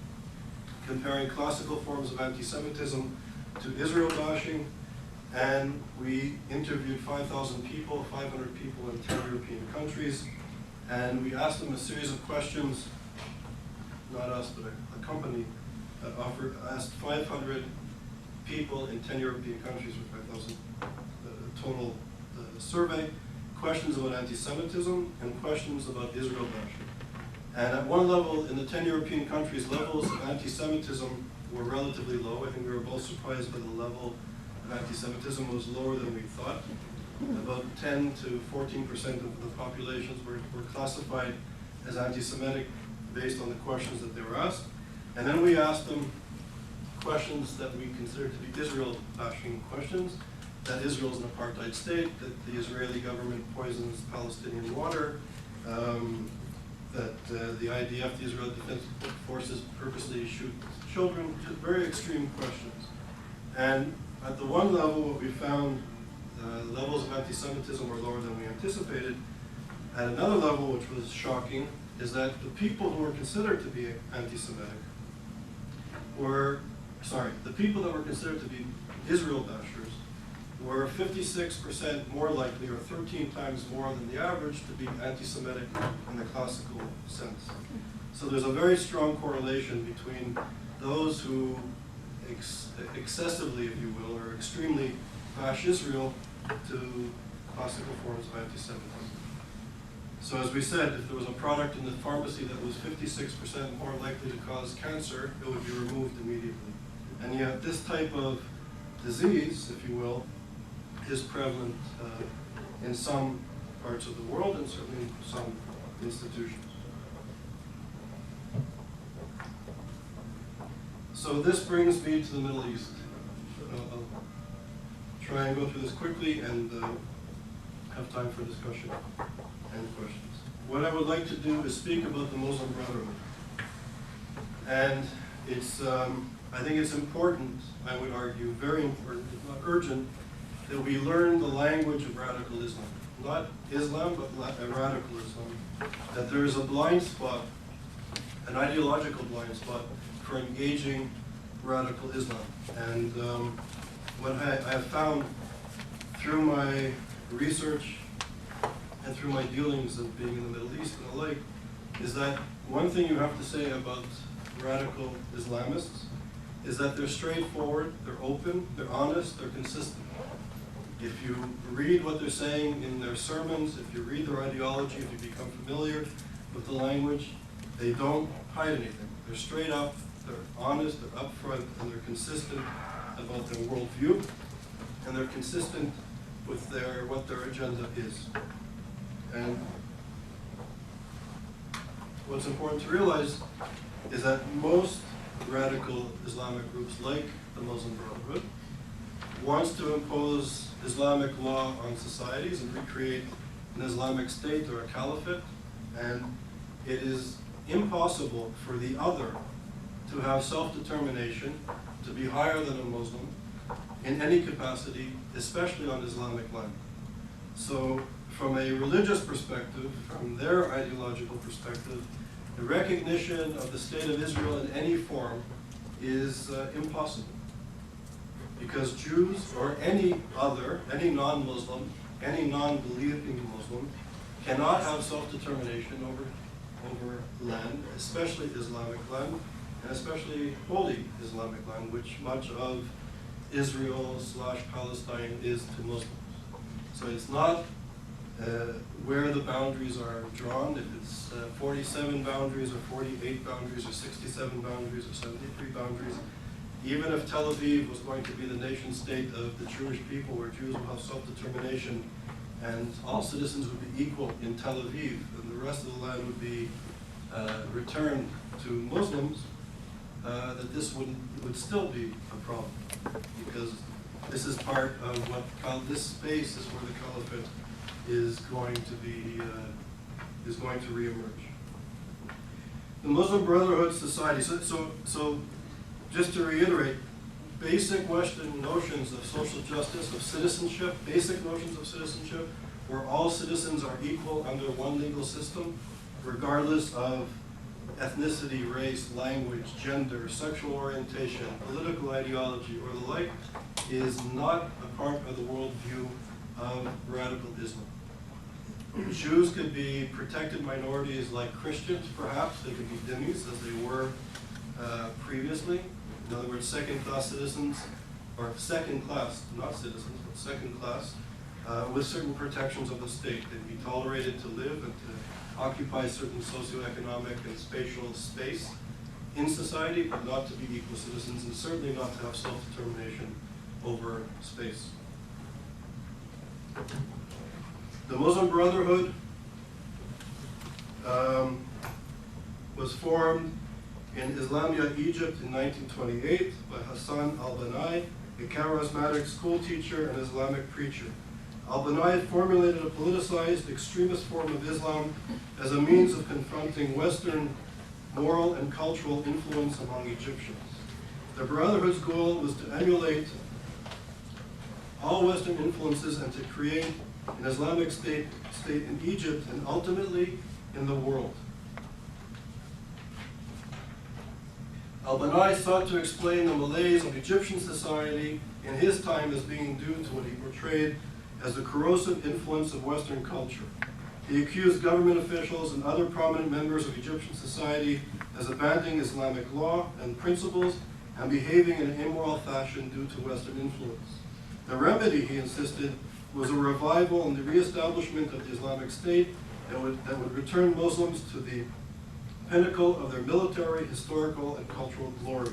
comparing classical forms of anti-Semitism to Israel bashing, and we interviewed 5,000 people, 500 people in 10 European countries, and we asked them a series of questions, not us, but a company that asked 500 people in 10 European countries for 5,000 total survey, questions about anti-Semitism and questions about Israel bashing. And at one level, in the 10 European countries, levels of anti-Semitism were relatively low. I think we were both surprised by the level of anti-Semitism was lower than we thought. About 10 to 14% of the populations were classified as anti-Semitic based on the questions that they were asked. And then we asked them questions that we consider to be Israel bashing questions, that Israel is an apartheid state, that the Israeli government poisons Palestinian water, that the IDF, the Israeli Defense Forces, purposely shoot children, just very extreme questions. And at the one level, what we found, levels of anti-Semitism were lower than we anticipated. At another level, which was shocking, is that the people who were considered to be anti-Semitic the people that were considered to be Israel bashers were 56% more likely, or 13 times more than the average, to be anti-Semitic in the classical sense. So there's a very strong correlation between those who excessively, if you will, or extremely bash Israel to classical forms of anti-Semitism. So as we said, if there was a product in the pharmacy that was 56% more likely to cause cancer, it would be removed immediately. And yet this type of disease, if you will, is prevalent in some parts of the world and certainly in some institutions. So this brings me to the Middle East. I'll try and go through this quickly and have time for discussion and questions. What I would like to do is speak about the Muslim Brotherhood. And it's, I think it's important, I would argue, very important, if not urgent, that we learn the language of radical Islam. Not Islam, but radical Islam. That there is a blind spot, an ideological blind spot, for engaging radical Islam. And what I have found through my research and through my dealings of being in the Middle East and the like, is that one thing you have to say about radical Islamists is that they're straightforward, they're open, they're honest, they're consistent. If you read what they're saying in their sermons, if you read their ideology, if you become familiar with the language, they don't hide anything. They're straight up, they're honest, they're upfront, and they're consistent about their worldview, and they're consistent with what their agenda is. And what's important to realize is that most radical Islamic groups, like the Muslim Brotherhood, wants to impose Islamic law on societies and recreate an Islamic state or a caliphate, and it is impossible for the other to have self-determination, to be higher than a Muslim in any capacity, especially on Islamic land. So from a religious perspective, from their ideological perspective, the recognition of the State of Israel in any form is impossible. Because Jews or any other, any non-Muslim, any non-believing Muslim, cannot have self-determination over land, especially Islamic land, and especially holy Islamic land, which much of Israel/Palestine is to Muslims. So it's not where the boundaries are drawn, if it's 47 boundaries or 48 boundaries or 67 boundaries or 73 boundaries. Even if Tel Aviv was going to be the nation state of the Jewish people, where Jews will have self-determination and all citizens would be equal in Tel Aviv, and the rest of the land would be returned to Muslims, that this would still be a problem, because this is part of what this space is where the caliphate is going to reemerge. The Muslim Brotherhood society. So just to reiterate, basic Western notions of social justice, of citizenship, basic notions of citizenship where all citizens are equal under one legal system, regardless of ethnicity, race, language, gender, sexual orientation, political ideology, or the like, is not a part of the worldview of radical Islam. Jews could be protected minorities like Christians, perhaps. They could be dhimmis, as they were previously. In other words, second-class citizens, or second-class, not citizens, but second-class, with certain protections of the state. They'd be tolerated to live and to occupy certain socioeconomic and spatial space in society, but not to be equal citizens, and certainly not to have self-determination over space. The Muslim Brotherhood was formed in Islamia, Egypt in 1928 by Hassan al-Banai, a charismatic school teacher and Islamic preacher. Al-Banai formulated a politicized extremist form of Islam as a means of confronting Western moral and cultural influence among Egyptians. The Brotherhood's goal was to emulate all Western influences and to create an Islamic state in Egypt and ultimately in the world. Al-Banai sought to explain the malaise of Egyptian society in his time as being due to what he portrayed as the corrosive influence of Western culture. He accused government officials and other prominent members of Egyptian society as abandoning Islamic law and principles and behaving in an immoral fashion due to Western influence. The remedy, he insisted, was a revival and the reestablishment of the Islamic State that would return Muslims to the pinnacle of their military, historical, and cultural glory.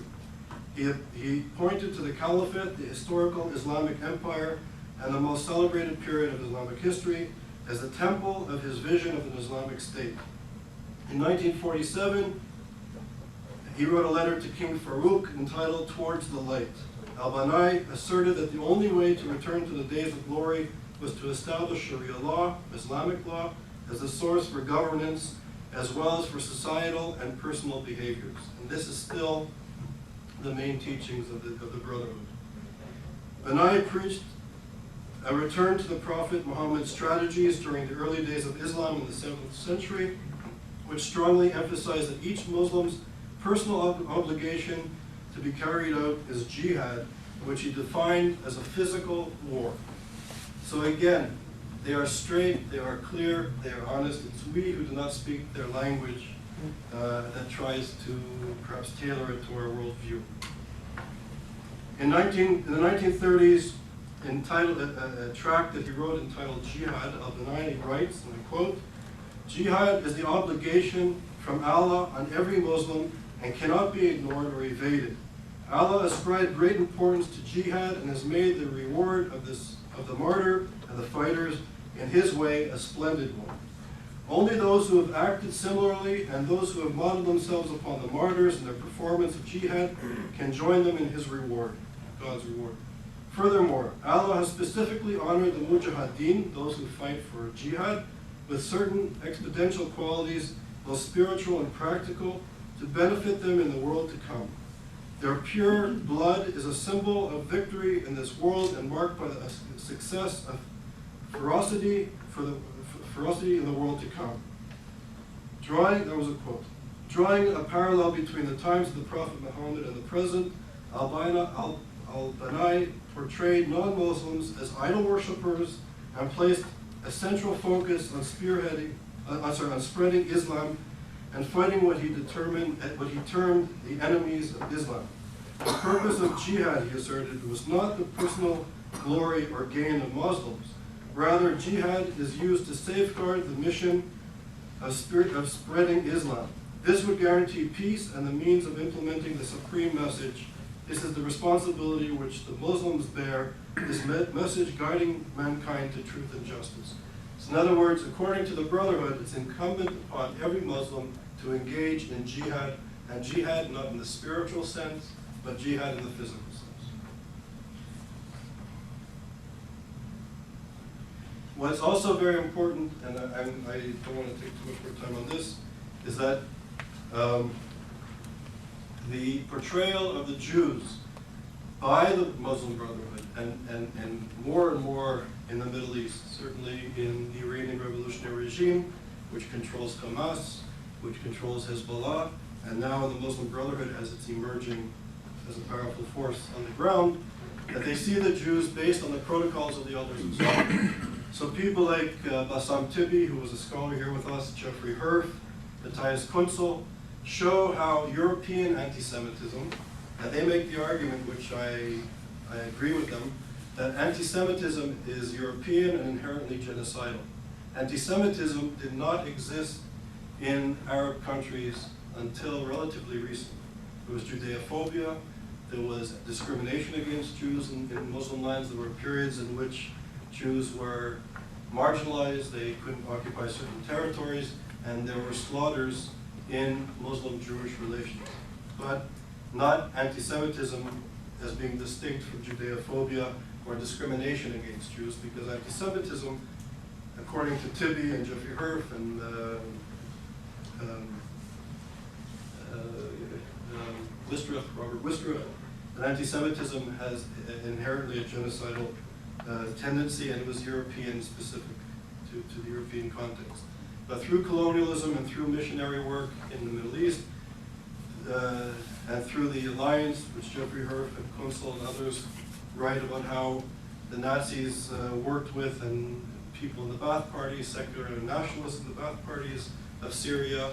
He pointed to the Caliphate, the historical Islamic empire, and the most celebrated period of Islamic history as the temple of his vision of an Islamic state. In 1947, he wrote a letter to King Farouk entitled Towards the Light. Al-Banai asserted that the only way to return to the days of glory was to establish Sharia law, Islamic law, as a source for governance, as well as for societal and personal behaviors. And this is still the main teachings of the Brotherhood. Banai preached a return to the Prophet Muhammad's strategies during the early days of Islam in the 7th century, which strongly emphasized that each Muslim's personal obligation to be carried out is jihad, which he defined as a physical war. So again, they are straight, they are clear, they are honest. It's we who do not speak their language that tries to perhaps tailor it to our worldview. In the 1930s, entitled a tract that he wrote entitled Jihad, Al-Banai writes, and I quote, "Jihad is the obligation from Allah on every Muslim and cannot be ignored or evaded. Allah ascribed great importance to jihad and has made the reward of the martyr and the fighters in his way a splendid one. Only those who have acted similarly and those who have modeled themselves upon the martyrs in their performance of jihad can join them in his reward, God's reward. Furthermore, Allah has specifically honored the mujahideen, those who fight for jihad, with certain exponential qualities, both spiritual and practical, to benefit them in the world to come. Their pure blood is a symbol of victory in this world and marked by the success of ferocity in the world to come." There was a quote. Drawing a parallel between the times of the Prophet Muhammad and the present, Al-Banai portrayed non-Muslims as idol worshippers and placed a central focus on spreading Islam and fighting what he termed the enemies of Islam. The purpose of jihad, he asserted, was not the personal glory or gain of Muslims. Rather, jihad is used to safeguard the mission of spreading Islam. This would guarantee peace and the means of implementing the supreme message. This is the responsibility which the Muslims bear, this message guiding mankind to truth and justice. So in other words, according to the Brotherhood, it's incumbent upon every Muslim to engage in jihad, and jihad not in the spiritual sense, but jihad in the physical sense. What's also very important, and I don't want to take too much more time on this, is that the portrayal of the Jews by the Muslim Brotherhood, and more in the Middle East, certainly in the Iranian revolutionary regime, which controls Hamas, which controls Hezbollah, and now in the Muslim Brotherhood as it's emerging as a powerful force on the ground, that they see the Jews based on the protocols of the elders themselves. So people like Bassam Tibi, who was a scholar here with us, Jeffrey Herf, Matthias Kunzel, show how European anti-Semitism, and they make the argument, which I agree with them, that anti-Semitism is European and inherently genocidal. Anti-Semitism did not exist in Arab countries until relatively recent. There was Judeophobia, there was discrimination against Jews in Muslim lands. There were periods in which Jews were marginalized, they couldn't occupy certain territories, and there were slaughters in Muslim-Jewish relations. But not anti-Semitism as being distinct from Judeophobia or discrimination against Jews, because anti-Semitism, according to Tibi and Jeffrey Herf and Robert Wistrup, that anti-Semitism has inherently a genocidal tendency, and it was European specific to the European context. But through colonialism and through missionary work in the Middle East, and through the alliance, which Jeffrey Herf and Kunzel and others write about how the Nazis worked with, and people in the Ba'ath Party, secular and nationalists in the Ba'ath parties of Syria,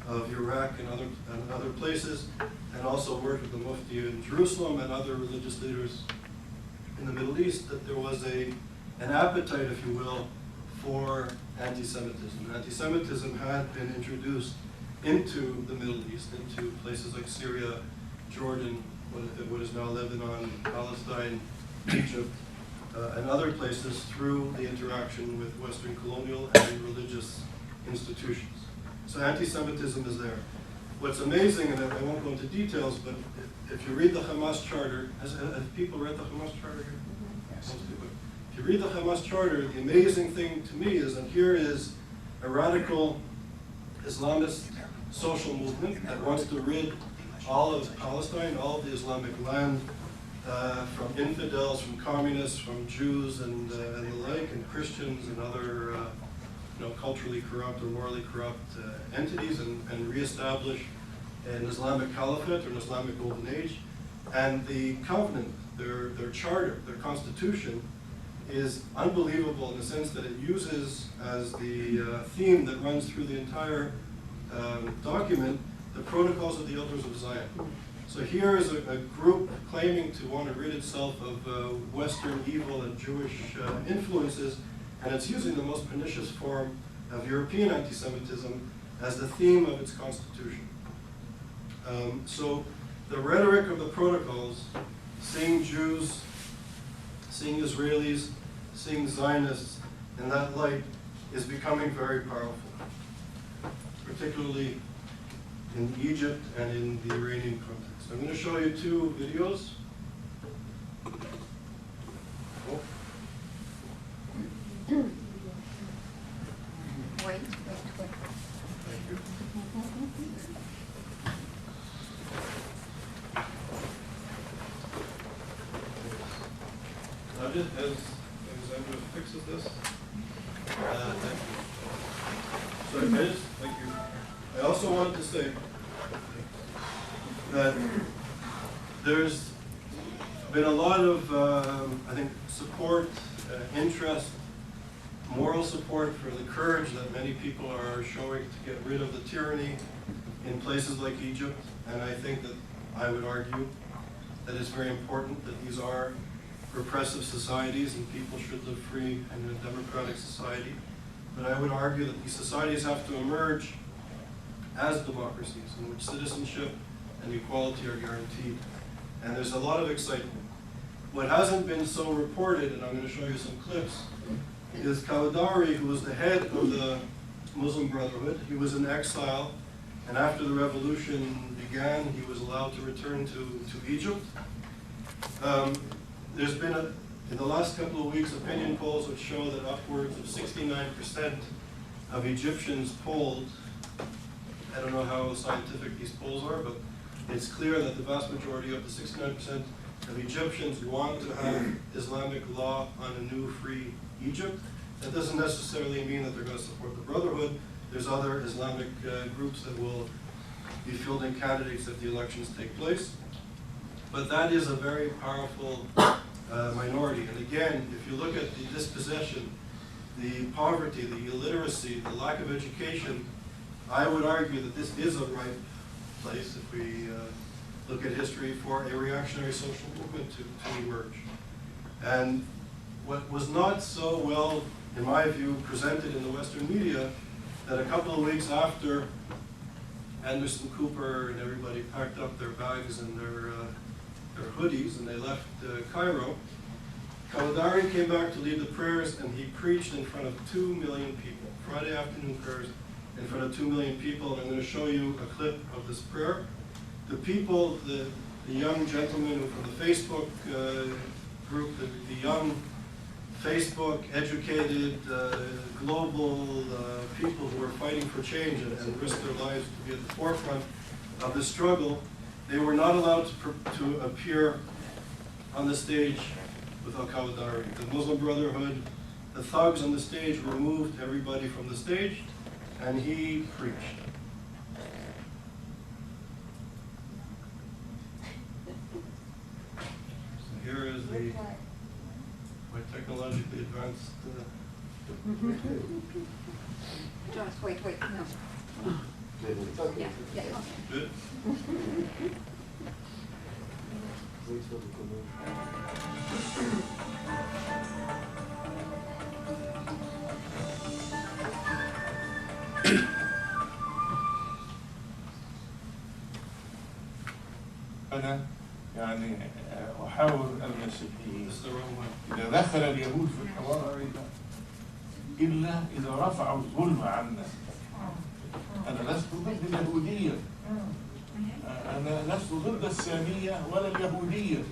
of Iraq and other places, and also worked with the Mufti in Jerusalem and other religious leaders in the Middle East, that there was an appetite, if you will, for anti-Semitism. Anti-Semitism had been introduced into the Middle East, into places like Syria, Jordan, what is now Lebanon, Palestine, Egypt, and other places through the interaction with Western colonial and religious institutions. So anti-Semitism is there. What's amazing, and I won't go into details, but if you read the Hamas Charter, have people read the Hamas Charter here? Yes. Most people. If you read the Hamas Charter, the amazing thing to me is that here is a radical Islamist social movement that wants to rid all of Palestine, all of the Islamic land, from infidels, from communists, from Jews and the like, and Christians and other culturally corrupt or morally corrupt entities, and reestablish an Islamic caliphate or an Islamic golden age. And the covenant, their charter, their constitution, is unbelievable in the sense that it uses as the theme that runs through the entire document the protocols of the elders of Zion. So here is a group claiming to want to rid itself of Western evil and Jewish influences, and it's using the most pernicious form of European anti-Semitism as the theme of its constitution. So the rhetoric of the protocols, seeing Jews, seeing Israelis, seeing Zionists in that light, is becoming very powerful, particularly in Egypt and in the Iranian context. I'm going to show you two videos. Oh. Wait. Thank you. Now, just as Andrew fixes this, thank you. So thank you. I also wanted to say that there's been a lot of, I think, support, interest, moral support for the courage that many people are showing to get rid of the tyranny in places like Egypt. And I think that I would argue that it's very important that these are repressive societies and people should live free in a democratic society. But I would argue that these societies have to emerge as democracies in which citizenship and equality are guaranteed. And there's a lot of excitement. What hasn't been so reported, and I'm going to show you some clips, is Honorary, who was the head of the Muslim Brotherhood. He was in exile, and after the revolution began, he was allowed to return to Egypt. There's been, in the last couple of weeks, opinion polls which show that upwards of 69% of Egyptians polled. I don't know how scientific these polls are, but it's clear that the vast majority of the 69% if Egyptians want to have Islamic law on a new free Egypt. That doesn't necessarily mean that they're going to support the Brotherhood. There's other Islamic groups that will be fielding candidates if the elections take place. But that is a very powerful minority. And again, if you look at the dispossession, the poverty, the illiteracy, the lack of education, I would argue that this is a ripe place, if we look at history, for a reactionary social movement to emerge. And what was not so well, in my view, presented in the Western media, that a couple of weeks after Anderson Cooper and everybody packed up their bags and their hoodies and they left Cairo, Khalidari came back to lead the prayers, and he preached in front of 2 million people. Friday afternoon prayers in front of 2 million people, and I'm going to show you a clip of this prayer. The people, the young gentleman from the Facebook group, the young Facebook educated global people who are fighting for change and risk their lives to be at the forefront of the struggle, they were not allowed to appear on the stage with Al-Khawadari. The Muslim Brotherhood, the thugs on the stage removed everybody from the stage, and he preached. So here is the quite technologically advanced. Just wait, no. Yeah, okay. Good. أنا يعني أحاور المسيحيين إذا دخل اليهود في الحوار إلا إذا رفعوا الظلم عنا. أنا لست ضد اليهودية، أنا لست ضد السامية ولا اليهودية.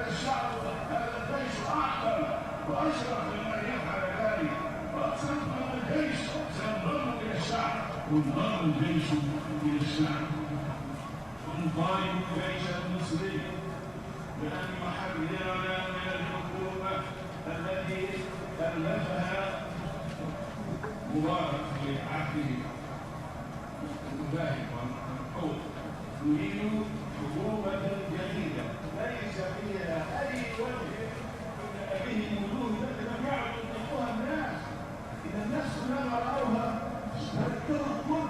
الشعب هذا الجيش أعقل وأشرف من ذلك وسنضم الجيش إلى الشعب ونضم الجيش إلى الشعب ونقايم الجيش المصري بأن يحررنا من الحكومة التي ألفها مبارك في عهده المبارك والحقوق. نريد حكومة جديدة ليس فيها أي وجه به وجوه التي لم يعرفوها الناس. إذا الناس كلما رأوها تذكروا الكل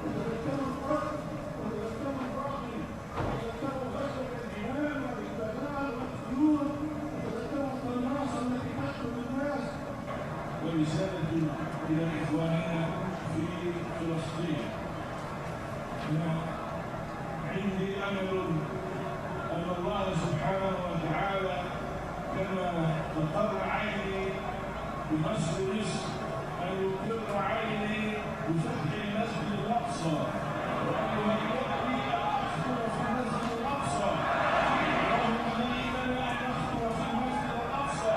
وتذكروا القتل وتذكروا الباطل وتذكروا غزوة الإمام والاستغلال والسجون وتذكروا القناصة التي تقتل الناس. ورسالة إلى إخواننا في فلسطين. عندي أمل أن الله سبحانه وتعالى كما أقر عيني بنصر مصر أن يقر عيني بفتح المسجد الأقصى وأن يهيئني أن أخطر في المسجد الأقصى. اللهم هيئ لنا أن نخطر في المسجد الأقصى.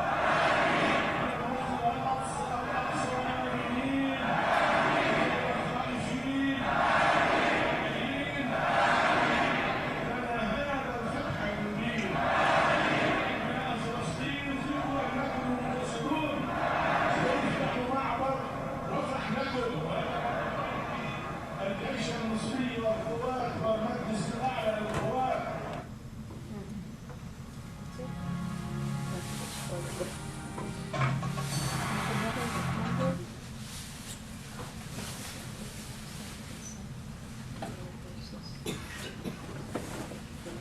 المسجد الأقصى آمنين خائفين الجيش المصري والقوات والمجلس الأعلى للقوات.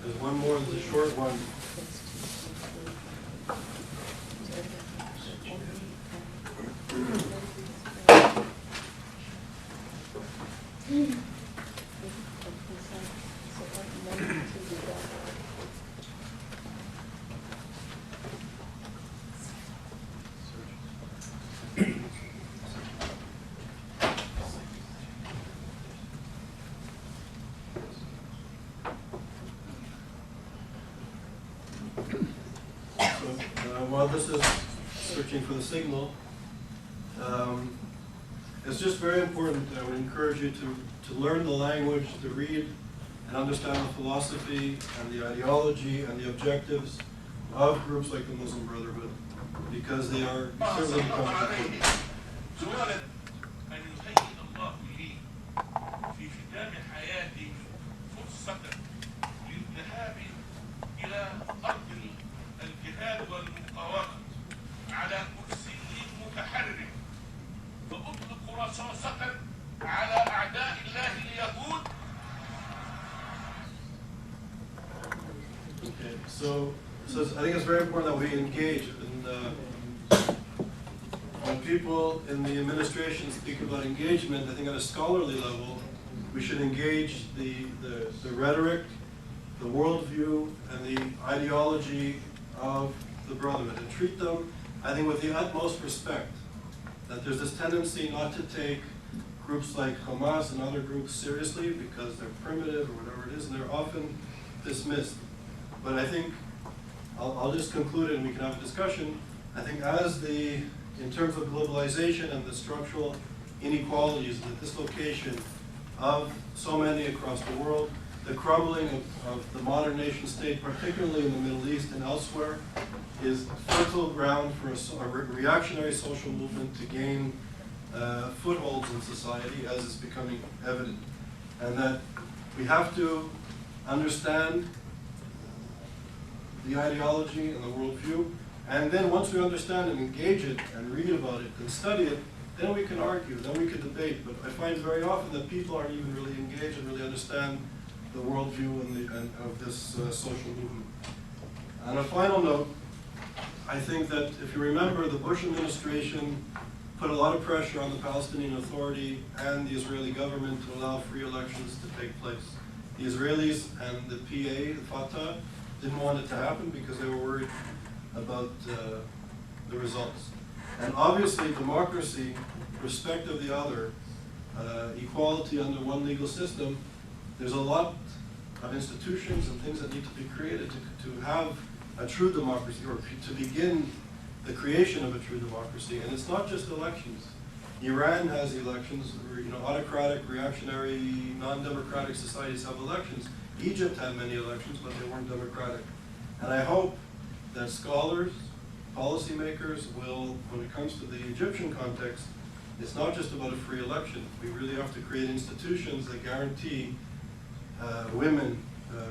There's one more, there's a short one. While this is searching for the signal, it's just very important. I would encourage you to learn the language, to read and understand the philosophy and the ideology and the objectives of groups like the Muslim Brotherhood, because they are certainly becoming important. So I think it's very important that we engage. And when people in the administration speak about engagement, I think at a scholarly level, we should engage the rhetoric, the worldview, and the ideology of the Brotherhood, and treat them, I think, with the utmost respect. That there's this tendency not to take groups like Hamas and other groups seriously because they're primitive or whatever it is, and they're often dismissed. But I think, I'll just conclude it and we can have a discussion. I think in terms of globalization and the structural inequalities, the dislocation of so many across the world, the crumbling of the modern nation state, particularly in the Middle East and elsewhere, is fertile ground for a reactionary social movement to gain footholds in society, as is becoming evident. And that we have to understand the ideology and the worldview, and then once we understand and engage it and read about it and study it, then we can argue, then we can debate. But I find very often that people aren't even really engaged and really understand the worldview and of this social movement. On a final note, I think that if you remember, the Bush administration put a lot of pressure on the Palestinian Authority and the Israeli government to allow free elections to take place. The Israelis and the PA, the Fatah, didn't want it to happen because they were worried about the results. And obviously democracy, respect of the other, equality under one legal system, there's a lot of institutions and things that need to be created to have a true democracy, or to begin the creation of a true democracy. And it's not just elections. Iran has elections, autocratic, reactionary, non-democratic societies have elections. Egypt had many elections, but they weren't democratic. And I hope that scholars, policymakers will, when it comes to the Egyptian context, it's not just about a free election. We really have to create institutions that guarantee women,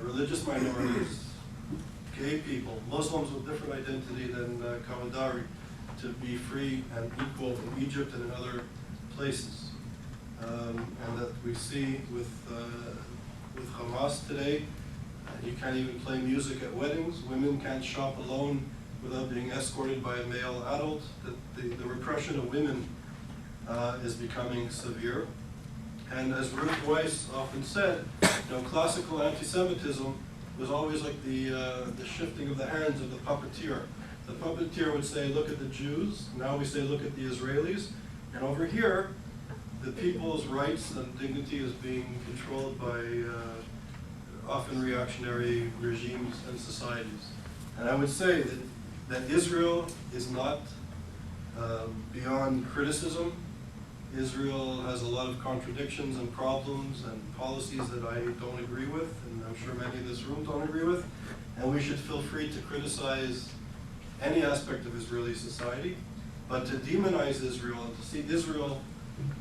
religious minorities, gay people, Muslims with different identity than Kawadari, to be free and equal in Egypt and in other places. And that we see with Hamas today, you can't even play music at weddings. Women can't shop alone without being escorted by a male adult. The repression of women is becoming severe. And as Ruth Weiss often said, classical anti-Semitism was always like the shifting of the hands of the puppeteer. The puppeteer would say, look at the Jews. Now we say, look at the Israelis. And over here, the people's rights and dignity is being controlled by often reactionary regimes and societies. And I would say that Israel is not beyond criticism. Israel has a lot of contradictions and problems and policies that I don't agree with, and I'm sure many in this room don't agree with. And we should feel free to criticize any aspect of Israeli society, but to demonize Israel and to see Israel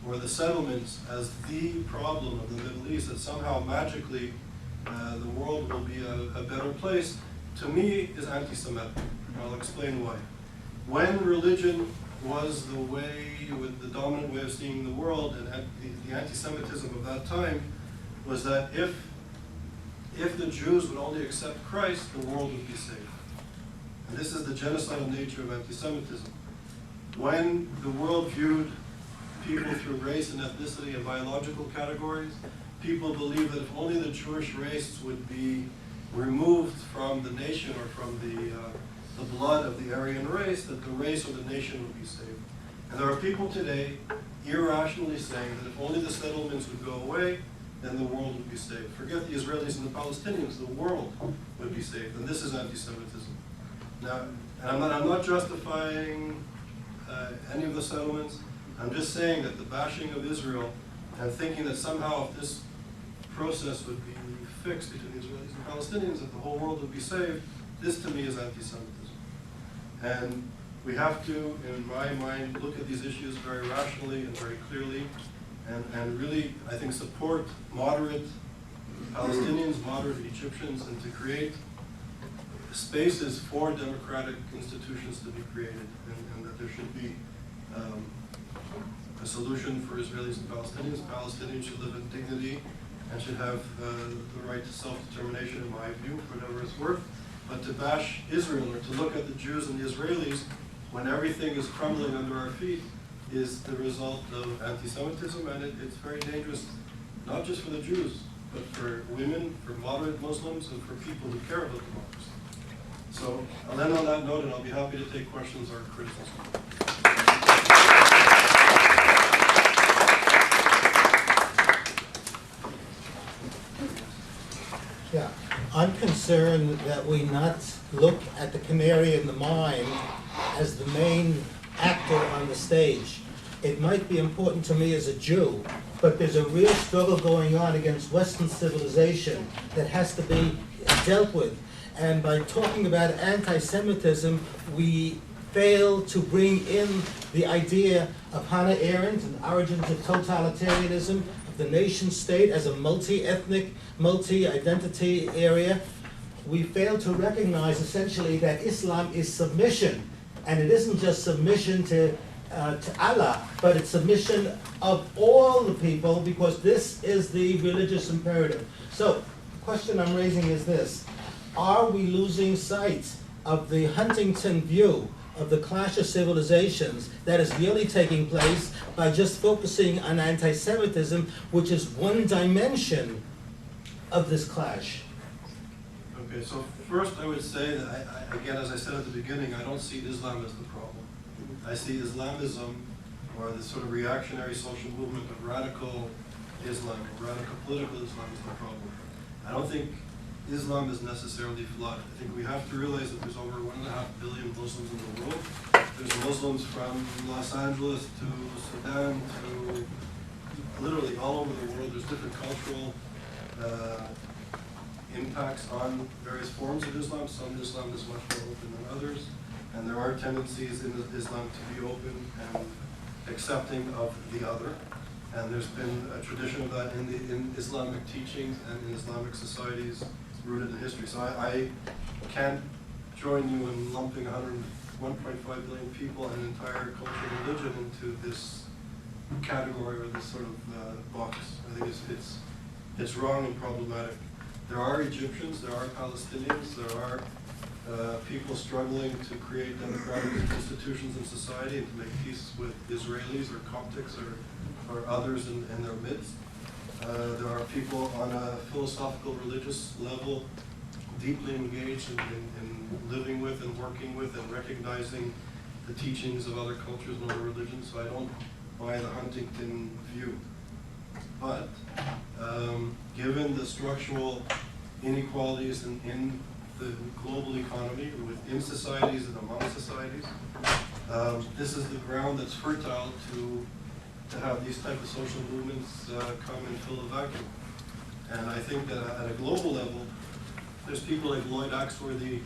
or the settlements as the problem of the Middle East, that somehow magically the world will be a better place, to me is anti-Semitic. I'll explain why. When religion was the dominant way of seeing the world, and the anti-Semitism of that time was that if the Jews would only accept Christ, the world would be saved. And this is the genocidal nature of anti-Semitism. When the world viewed people through race and ethnicity and biological categories, people believed that if only the Jewish race would be removed from the nation or from the blood of the Aryan race, that the race or the nation would be saved. And there are people today irrationally saying that if only the settlements would go away, then the world would be saved. Forget the Israelis and the Palestinians, the world would be saved. And this is anti-Semitism. Now, and I'm not justifying any of the settlements. I'm just saying that the bashing of Israel and thinking that somehow if this process would be fixed between the Israelis and Palestinians, that the whole world would be saved, this to me is anti-Semitism. And we have to, in my mind, look at these issues very rationally and very clearly, and really, I think, support moderate Palestinians, moderate Egyptians, and to create spaces for democratic institutions to be created, and that there should be a solution for Israelis and Palestinians. Palestinians should live in dignity and should have the right to self-determination, in my view, for whatever it's worth. But to bash Israel or to look at the Jews and the Israelis when everything is crumbling under our feet is the result of anti-Semitism, and it's very dangerous, not just for the Jews, but for women, for moderate Muslims, and for people who care about democracy. So I'll end on that note, and I'll be happy to take questions or criticism. Yeah, I'm concerned that we not look at the canary in the mine as the main actor on the stage. It might be important to me as a Jew, but there's a real struggle going on against Western civilization that has to be dealt with. And by talking about anti-Semitism, we fail to bring in the idea of Hannah Arendt and origins of totalitarianism, the nation state as a multi-ethnic, multi-identity area. We fail to recognize essentially that Islam is submission, and it isn't just submission to Allah, but it's submission of all the people, because this is the religious imperative. So the question I'm raising is this: are we losing sight of the Huntington view of the clash of civilizations that is really taking place by just focusing on anti-Semitism, which is one dimension of this clash? Okay, so first I would say that, again, as I said at the beginning, I don't see Islam as the problem. I see Islamism, or this sort of reactionary social movement of radical Islam, radical political Islam, is the problem. I don't think Islam is necessarily flawed. I think we have to realize that there's over 1.5 billion Muslims in the world, there's Muslims from Los Angeles to Sudan to literally all over the world. There's different cultural impacts on various forms of Islam. Some Islam is much more open than others, and there are tendencies in Islam to be open and accepting of the other. And there's been a tradition of that in Islamic teachings and in Islamic societies rooted in history. So I can't join you in lumping 1.5 billion people and entire culture and religion into this category or this sort of box. I think it's wrong and problematic. There are Egyptians, there are Palestinians, there are people struggling to create democratic institutions in society and to make peace with Israelis or Coptics or others in their midst. There are people on a philosophical religious level deeply engaged in living with and working with and recognizing the teachings of other cultures and other religions. So I don't buy the Huntington view. But given the structural inequalities in the global economy, within societies and among societies, this is the ground that's fertile to have these type of social movements come and fill a vacuum. And I think that at a global level, there's people like Lloyd Axworthy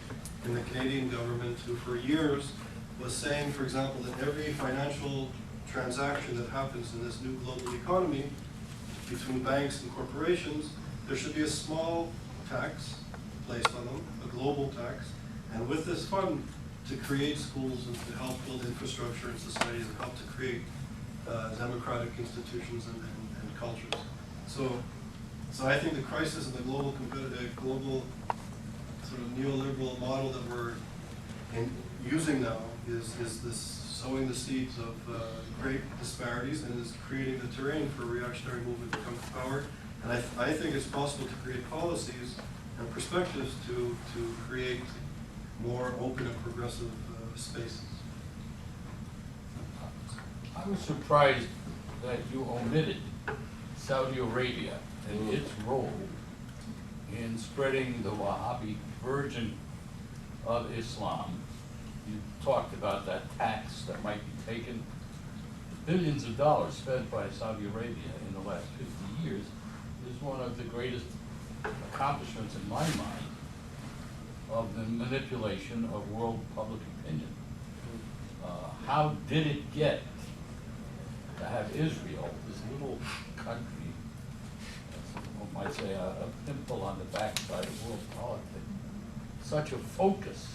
in the Canadian government who for years was saying, for example, that every financial transaction that happens in this new global economy between banks and corporations, there should be a small tax placed on them, a global tax, and with this fund to create schools and to help build infrastructure in societies and help to create democratic institutions and cultures. So I think the crisis in the global sort of neoliberal model that we're using now is this sowing the seeds of great disparities and is creating the terrain for a reactionary movement to come to power. And I think it's possible to create policies and perspectives to create more open and progressive spaces. I was surprised that you omitted Saudi Arabia and its role in spreading the Wahhabi version of Islam. You talked about that tax that might be taken. Billions of dollars spent by Saudi Arabia in the last 50 years is one of the greatest accomplishments in my mind of the manipulation of world public opinion. How did it get to have Israel, this little country, one might say a pimple on the backside of world politics, such a focus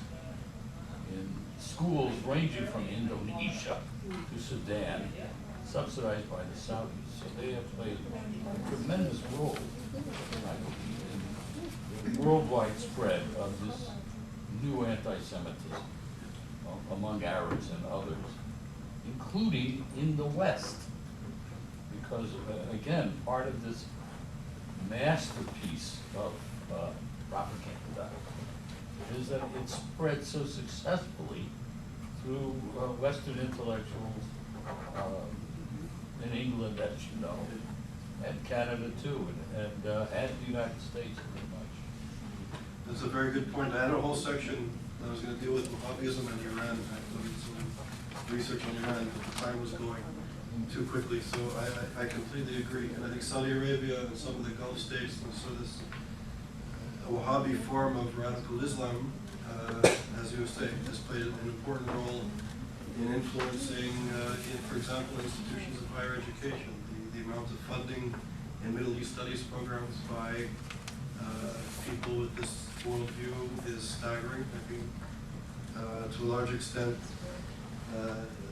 in schools ranging from Indonesia to Sudan, subsidized by the Saudis? So they have played a tremendous role, I believe, in the worldwide spread of this new anti-Semitism among Arabs and others, including in the West. Because, again, part of this masterpiece of propaganda is that it spread so successfully through Western intellectuals in England, as you know, and Canada too, and the United States pretty much. That's a very good point. I had a whole section that I was going to deal with Wahhabism and Iran. I did some research on Iran, but the time was going too quickly, so I completely agree. And I think Saudi Arabia and some of the Gulf states, and so this Wahhabi form of radical Islam, as you say, has played an important role in influencing, for example, institutions of higher education. The amount of funding in Middle East studies programs by people with this worldview is staggering. I think to a large extent,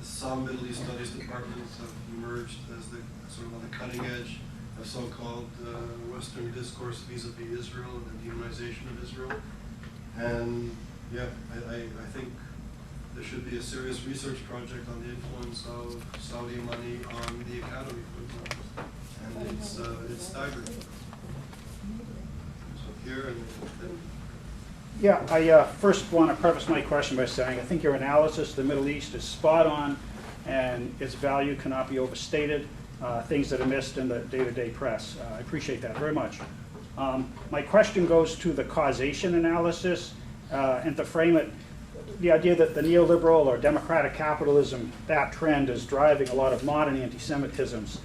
some Middle East studies departments have emerged as the sort of on the cutting edge of so-called Western discourse vis-a-vis Israel and the demonization of Israel. And yeah, I think there should be a serious research project on the influence of Saudi money on the academy, for example. And it's staggering. So here and Yeah, I first want to preface my question by saying I think your analysis of the Middle East is spot on, and its value cannot be overstated. Things that are missed in the day-to-day press. I appreciate that very much. My question goes to the causation analysis, and to frame it, the idea that the neoliberal or democratic capitalism, that trend is driving a lot of modern anti-Semitisms.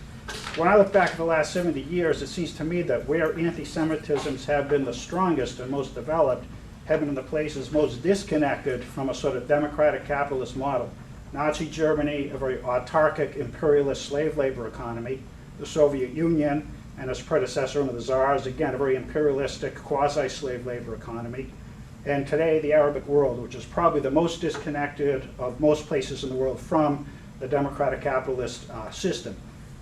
When I look back at the last 70 years, it seems to me that where anti-Semitisms have been the strongest and most developed have been in the places most disconnected from a sort of democratic capitalist model. Nazi Germany, a very autarkic, imperialist slave labor economy. The Soviet Union and its predecessor under the Tsars, again, a very imperialistic, quasi-slave labor economy. And today, the Arabic world, which is probably the most disconnected of most places in the world from the democratic capitalist system.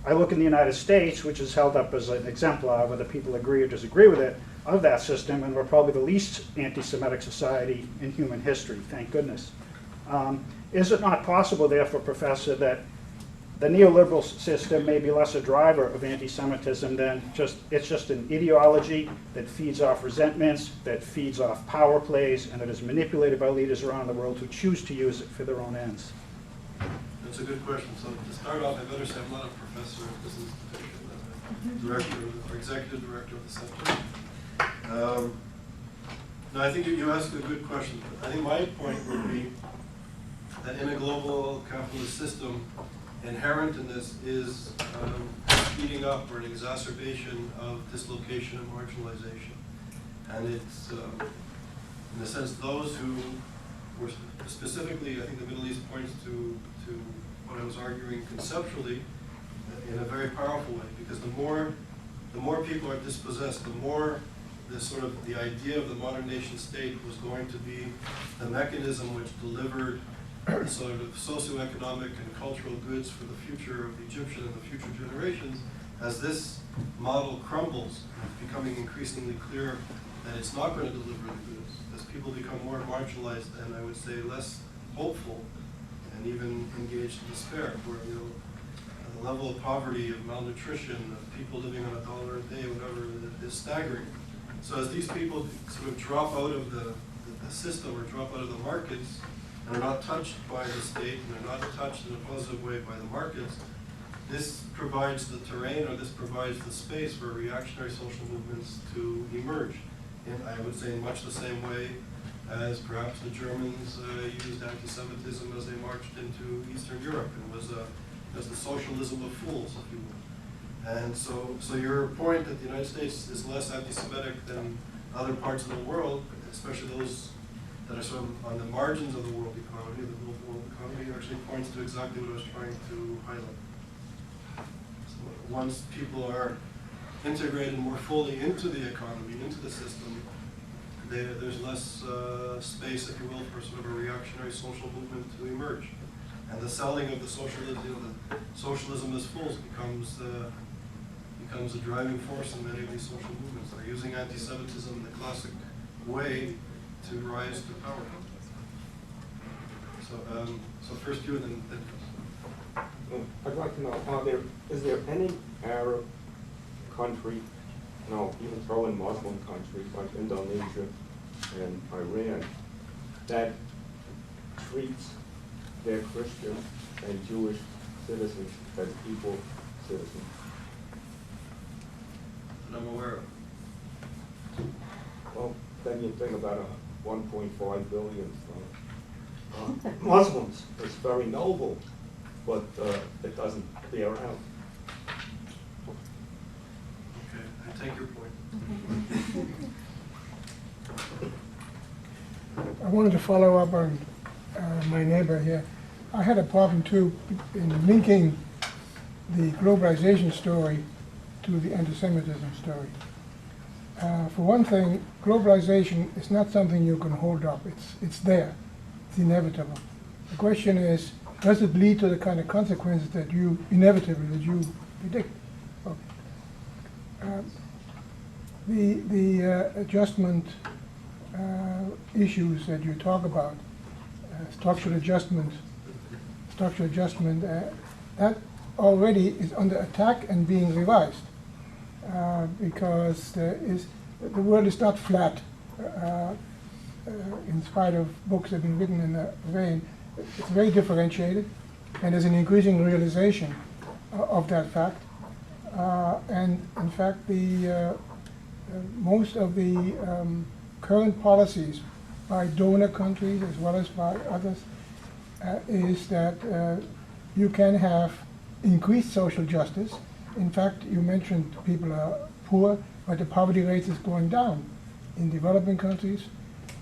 I look in the United States, which is held up as an exemplar, whether people agree or disagree with it, of that system, and we're probably the least anti-Semitic society in human history, thank goodness. Is it not possible, therefore, Professor, that the neoliberal system may be less a driver of anti-Semitism than it's just an ideology that feeds off resentments, that feeds off power plays, and that is manipulated by leaders around the world who choose to use it for their own ends? That's a good question. So to start off, I better say I'm not a professor of this institution. I'm a director or executive director of the center. No, I think you asked a good question. I think my point would be that in a global capitalist system, inherent in this is speeding up or an exacerbation of dislocation and marginalization. And it's, in a sense, those who were specifically, I think the Middle East points to what I was arguing conceptually in a very powerful way, because the more people are dispossessed, the more the idea of the modern nation state was going to be the mechanism which delivered sort of socioeconomic and cultural goods for the future of the Egyptian and the future generations. As this model crumbles, it's becoming increasingly clear that it's not going to deliver the goods. As people become more marginalized and I would say less hopeful and even engaged in despair, where the level of poverty, of malnutrition, of people living on $1 a day, whatever, is staggering. So as these people sort of drop out of the system or drop out of the markets and are not touched by the state and are not touched in a positive way by the markets, this provides the terrain, or this provides the space for reactionary social movements to emerge. And I would say in much the same way as perhaps the Germans used anti-Semitism as they marched into Eastern Europe and was as the socialism of fools, if you will. And so your point that the United States is less anti-Semitic than other parts of the world, especially those that are sort of on the margins of the world economy, the global world economy, actually points to exactly what I was trying to highlight. So once people are integrated more fully into the economy, into the system, there's less space, if you will, for sort of a reactionary social movement to emerge. And the selling of the socialism as fools becomes a driving force in many of these social movements. They're using anti-Semitism in the classic way to rise to power. So first you and then I'd like to know, is there any Arab country, even throw in Muslim countries like Indonesia and Iran, that treats their Christian and Jewish citizens as equal citizens? that I'm aware of. Well, then you think about 1.5 billion Muslims. It's very noble, but it doesn't bear out. Okay, I take your point. I wanted to follow up on my neighbor here. I had a problem too in linking the globalization story to the anti-Semitism story. For one thing, globalization is not something you can hold up. It's there. It's inevitable. The question is, does it lead to the kind of consequences that you predict? Okay. The adjustment issues that you talk about, structural adjustment, that already is under attack and being revised because the world is not flat. In spite of books that have been written in that vein, it's very differentiated, and there's an increasing realization of that fact. And in fact, most of the current policies by donor countries as well as by others, is that you can have increased social justice. In fact, you mentioned people are poor, but the poverty rate is going down in developing countries.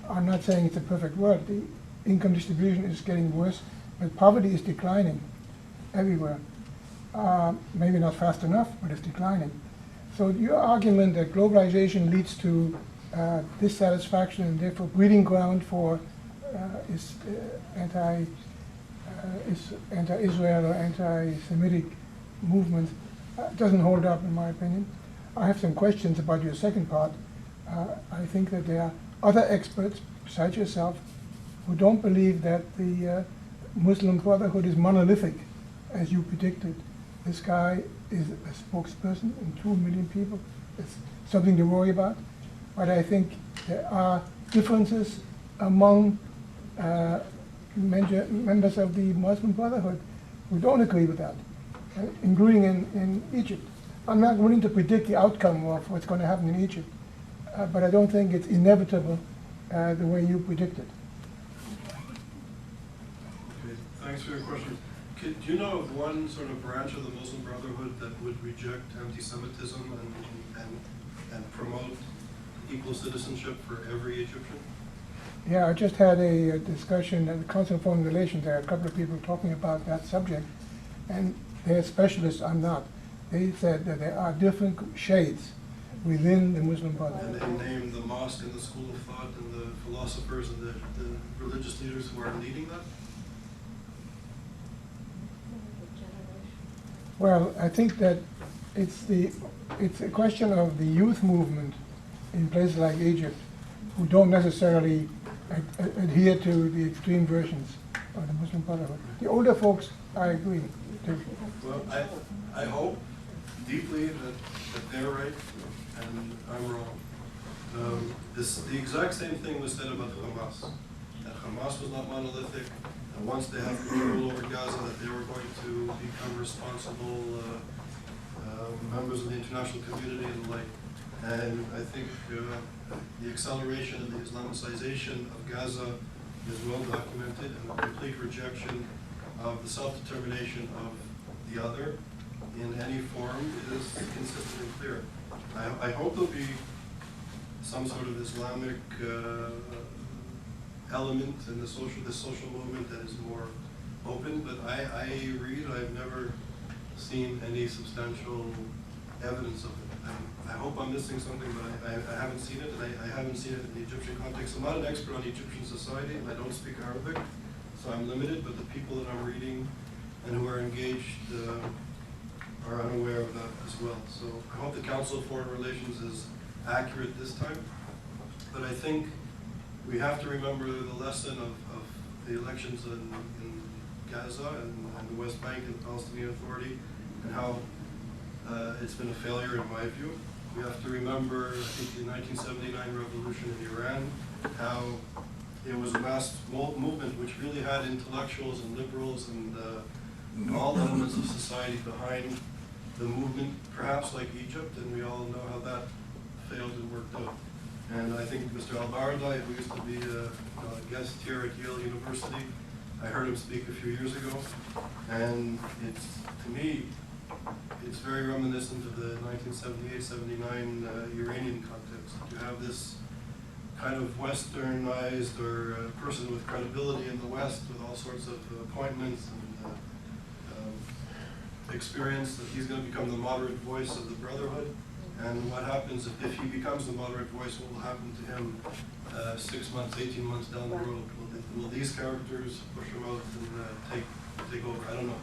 I'm not saying it's a perfect world. The income distribution is getting worse, but poverty is declining everywhere. Maybe not fast enough, but it's declining. So your argument that globalization leads to dissatisfaction and therefore breeding ground for anti-Israel or anti-Semitic movements doesn't hold up, in my opinion. I have some questions about your second part. I think that there are other experts besides yourself who don't believe that the Muslim Brotherhood is monolithic, as you predicted. This guy is a spokesperson in 2 million people. It's something to worry about. But I think there are differences among members of the Muslim Brotherhood who don't agree with that, including in Egypt. I'm not willing to predict the outcome of what's going to happen in Egypt, but I don't think it's inevitable the way you predicted. Okay, thanks for your question. Do you know of one sort of branch of the Muslim Brotherhood that would reject anti-Semitism and promote equal citizenship for every Egyptian? Yeah, I just had a discussion at the Council on Foreign Relations. There are a couple of people talking about that subject, and they're specialists. I'm not. They said that there are different shades within the Muslim Brotherhood. And they named the mosque and the school of thought and the philosophers and the religious leaders who are leading that? Well, I think that it's a question of the youth movement in places like Egypt who don't necessarily adhere to the extreme versions of the Muslim Brotherhood. The older folks, I agree. Well, I hope deeply that they're right and I'm wrong. The exact same thing was said about Hamas. That Hamas was not monolithic, and once they have control over Gaza, that they were going to become responsible members of the international community and the like. And I think the acceleration of the Islamicization of Gaza is well documented, and the complete rejection of the self-determination of the other in any form is consistent and clear. I hope there'll be some sort of Islamic element in the social movement that is more open, but I've never seen any substantial evidence of it. I hope I'm missing something, but I haven't seen it, and I haven't seen it in the Egyptian context. I'm not an expert on Egyptian society, and I don't speak Arabic, so I'm limited, but the people that I'm reading and who are engaged are unaware of that as well. So I hope the Council of Foreign Relations is accurate this time, but I think we have to remember the lesson of the elections in Gaza and the West Bank and the Palestinian Authority, and how it's been a failure in my view. We have to remember, I think, the 1979 revolution in Iran, how it was a mass movement which really had intellectuals and liberals and all elements of society behind the movement, perhaps like Egypt, and we all know how that failed and worked out. And I think Mr. Al-Baradei, who used to be a guest here at Yale University, I heard him speak a few years ago, and to me, it's very reminiscent of the 1978-79 Iranian context. You have this kind of westernized or person with credibility in the West with all sorts of appointments and experience that he's going to become the moderate voice of the Brotherhood. And what happens if he becomes the moderate voice, what will happen to him 6 months, 18 months down the road? Will these characters push him out and take over? I don't know.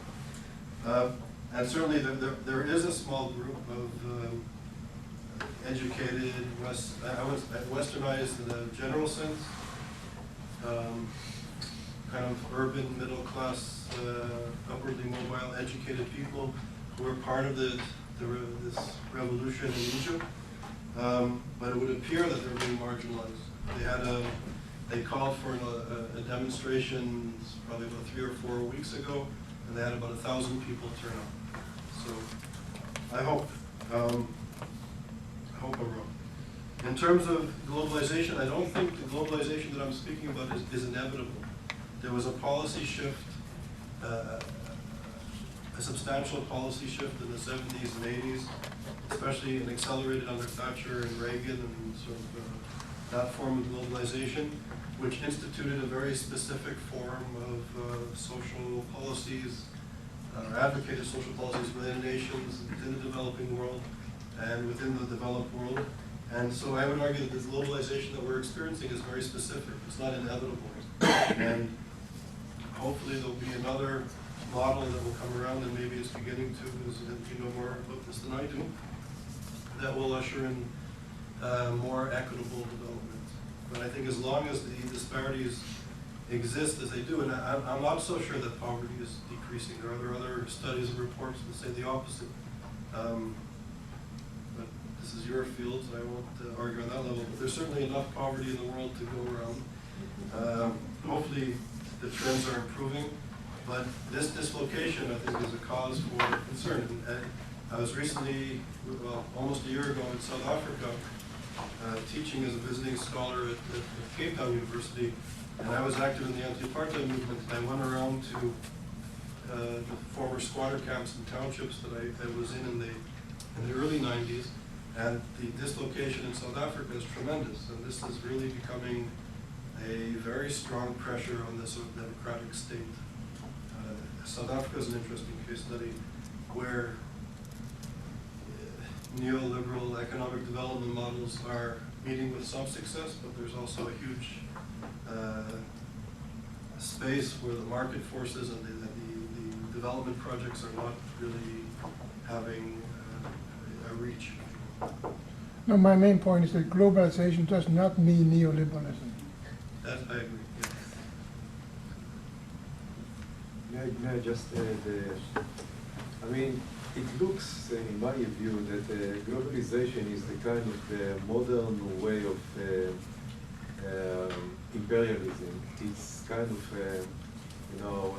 And certainly there is a small group of educated, westernized in a general sense, kind of urban, middle class, upwardly mobile, educated people who are part of this revolution in Egypt. But it would appear that they're being marginalized. They called for a demonstration probably about 3 or 4 weeks ago, and they had about 1,000 people turn up. So I hope I'm wrong. In terms of globalization, I don't think the globalization that I'm speaking about is inevitable. There was a policy shift, a substantial policy shift in the 70s and 80s, especially and accelerated under Thatcher and Reagan and sort of that form of globalization, which instituted a very specific form of social policies, advocated social policies within nations, within the developing world, and within the developed world. And so I would argue that this globalization that we're experiencing is very specific. It's not inevitable. And hopefully there'll be another model that will come around, and maybe it's beginning to, as you know more about this than I do, that will usher in more equitable development. But I think as long as the disparities exist as they do, and I'm not so sure that poverty is decreasing. There are other studies and reports that say the opposite. But this is your field, so I won't argue on that level. But there's certainly enough poverty in the world to go around. Hopefully the trends are improving. But this dislocation, I think, is a cause for concern. And I was recently, well, almost a year ago in South Africa, teaching as a visiting scholar at Cape Town University, and I was active in the anti-apartheid movement. And I went around to the former squatter camps and townships that I was in the early 90s, and the dislocation in South Africa is tremendous, and this is really becoming a very strong pressure on the sort of democratic state. South Africa is an interesting case study where neoliberal economic development models are meeting with some success, but there's also a huge space where the market forces and the development projects are not really having a reach. No, my main point is that globalization does not mean neoliberalism. That I agree. May I just add, I mean, it looks, in my view, that globalization is the kind of modern way of imperialism. It's kind of, you know,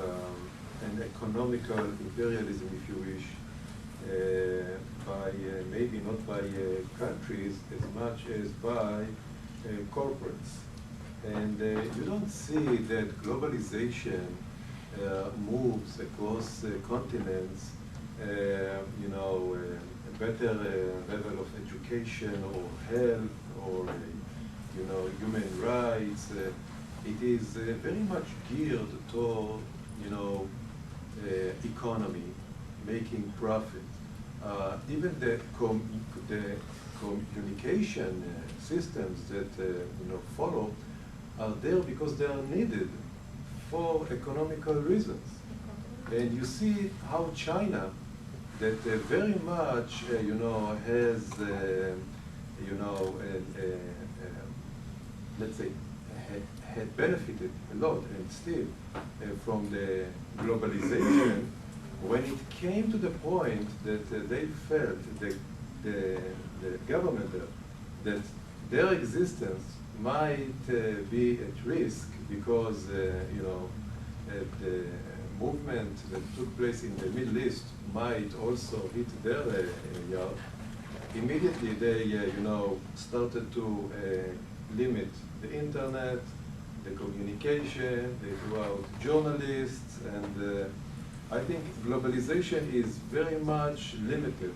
an economical imperialism, if you wish, by maybe not by countries as much as by corporates. And you don't see that globalization moves across continents, you know, a better level of education or health or, you know, human rights. It is very much geared toward, you know, economy, making profit. Even the communication systems that you know follow are there because they are needed for economical reasons. And you see how China, that very much, you know, has, you know, let's say, had benefited a lot and still from the globalization, when it came to the point that they felt, the government there, that their existence might be at risk because, you know, the movement that took place in the Middle East might also hit their yard. Immediately they, you know, started to limit the internet, the communication, they threw out journalists, and I think globalization is very much limited.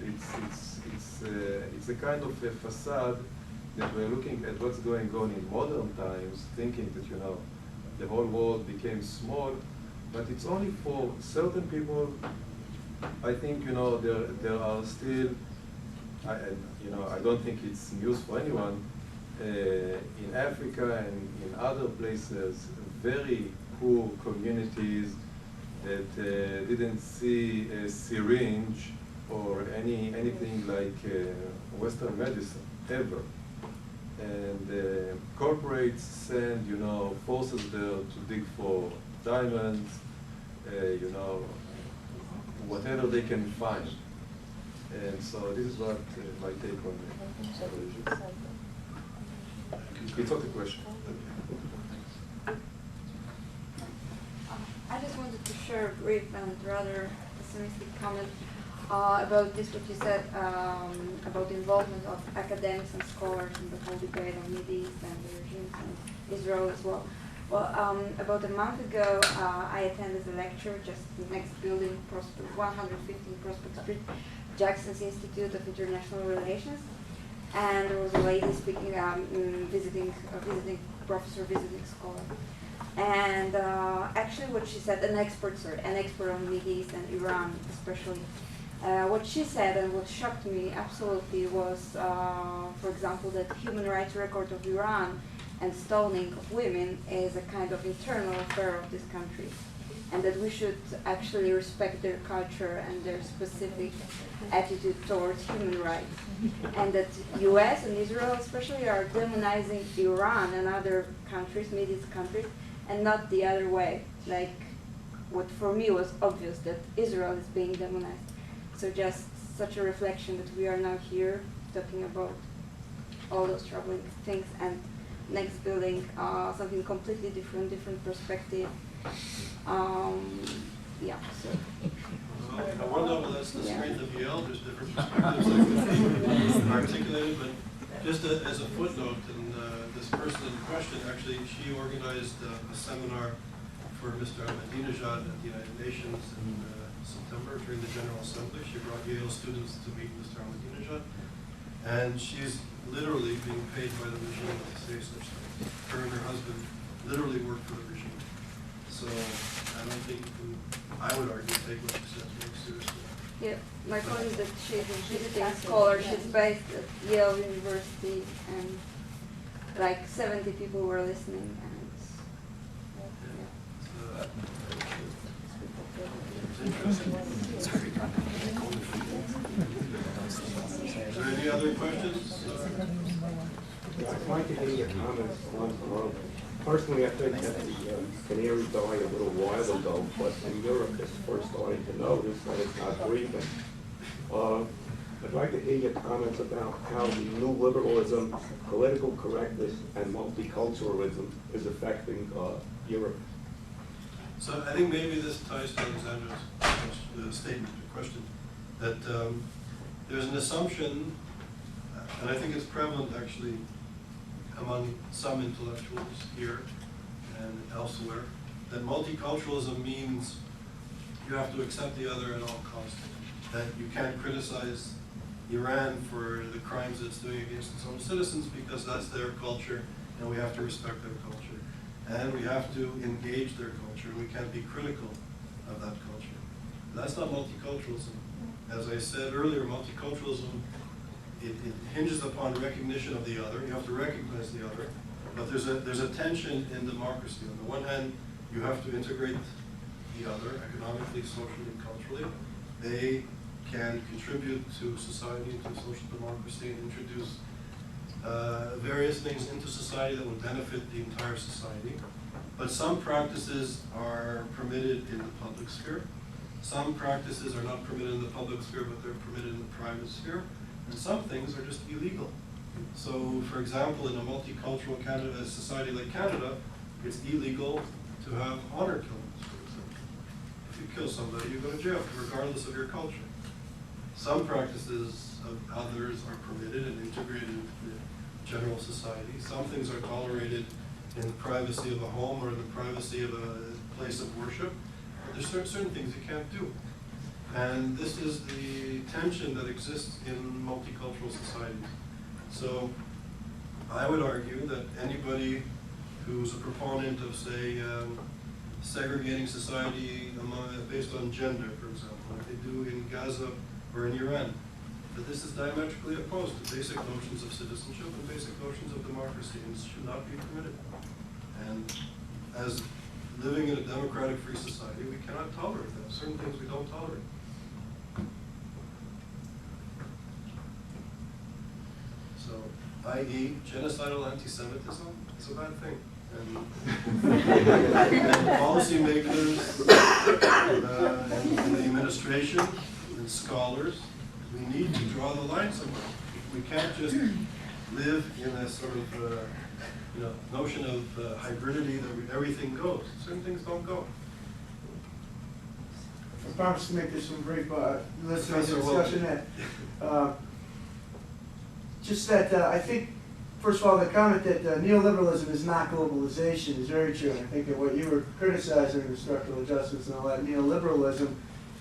It's a kind of a facade that we're looking at what's going on in modern times, thinking that, you know, the whole world became small, but it's only for certain people. I think, you know, there are still, you know, I don't think it's news for anyone, in Africa and in other places, very poor communities that didn't see a syringe or anything like Western medicine ever. And corporates send, you know, forces there to dig for diamonds, you know, whatever they can find. And so this is what my take on it. It's not a question. I just wanted to share a brief and rather pessimistic comment. about this, what you said about the involvement of academics and scholars in the whole debate on Mideast and the regimes and Israel as well. Well, about a month ago, I attended a lecture just the next building, 115 Prospect Street, Jackson's Institute of International Relations, and there was a lady speaking, visiting professor, visiting scholar. And actually what she said, an expert on Mideast and Iran especially. What she said and what shocked me absolutely was, for example, that human rights record of Iran and stoning of women is a kind of internal affair of this country, and that we should actually respect their culture and their specific attitude towards human rights, and that US and Israel especially are demonizing Iran and other countries, Middle East countries, and not the other way, like what for me was obvious, that Israel is being demonized. So just such a reflection that we are now here talking about all those troubling things, and next building, something completely different perspective. Yeah, so. Well, I wonder if that's the strength of Yale. There's different perspectives that can be articulated, but just as a footnote, and this person in question, actually, she organized a seminar for Mr. Ahmadinejad at the United Nations in September during the General Assembly. She brought Yale students to meet Mr. Ahmadinejad, and she's literally being paid by the regime to say such things. Her and her husband literally work for the regime. So I don't think I would argue take what she says very seriously. Yeah, my point is that she's a visiting scholar. She's based at Yale University, and like 70 people were listening. And Is there any other questions? I'd like to hear your comments on personally, I think that the canary died a little while ago, but in Europe it's first starting to notice that it's not breathing. I'd like to hear your comments about how the new liberalism, political correctness, and multiculturalism is affecting Europe. So I think maybe this ties to Alexandra's statement or question, that there's an assumption, and I think it's prevalent actually among some intellectuals here and elsewhere, that multiculturalism means you have to accept the other at all costs, that you can't criticize Iran for the crimes it's doing against its own citizens because that's their culture and we have to respect their culture. And we have to engage their culture. We can't be critical of that culture. That's not multiculturalism. As I said earlier, multiculturalism, it hinges upon recognition of the other. You have to recognize the other. But there's a tension in democracy. On the one hand, you have to integrate the other economically, socially, and culturally. They can contribute to society, into social democracy, and introduce various things into society that would benefit the entire society. But some practices are permitted in the public sphere. Some practices are not permitted in the public sphere, but they're permitted in the private sphere. And some things are just illegal. So, for example, in a multicultural Canada, society like Canada, it's illegal to have honor killings, for example. If you kill somebody, you go to jail, regardless of your culture. Some practices of others are permitted and integrated into the general society. Some things are tolerated in the privacy of a home or in the privacy of a place of worship. But there's certain things you can't do. And this is the tension that exists in multicultural societies. So I would argue that anybody who's a proponent of, say, segregating society based on gender, for example, like they do in Gaza or in Iran, that this is diametrically opposed to basic notions of citizenship and basic notions of democracy, and should not be permitted. And as living in a democratic free society, we cannot tolerate that. Certain things we don't tolerate. So, i.e., genocidal anti-Semitism is a bad thing. And policymakers and the administration and scholars, we need to draw the line somewhere. We can't just live in a sort of notion of hybridity that everything goes. Certain things don't go. I promise to make this one brief, let's make the Professor Wilson. discussion that. Just that I think, first of all, the comment that neoliberalism is not globalization is very true. I think that what you were criticizing, the structural adjustments and all that, neoliberalism,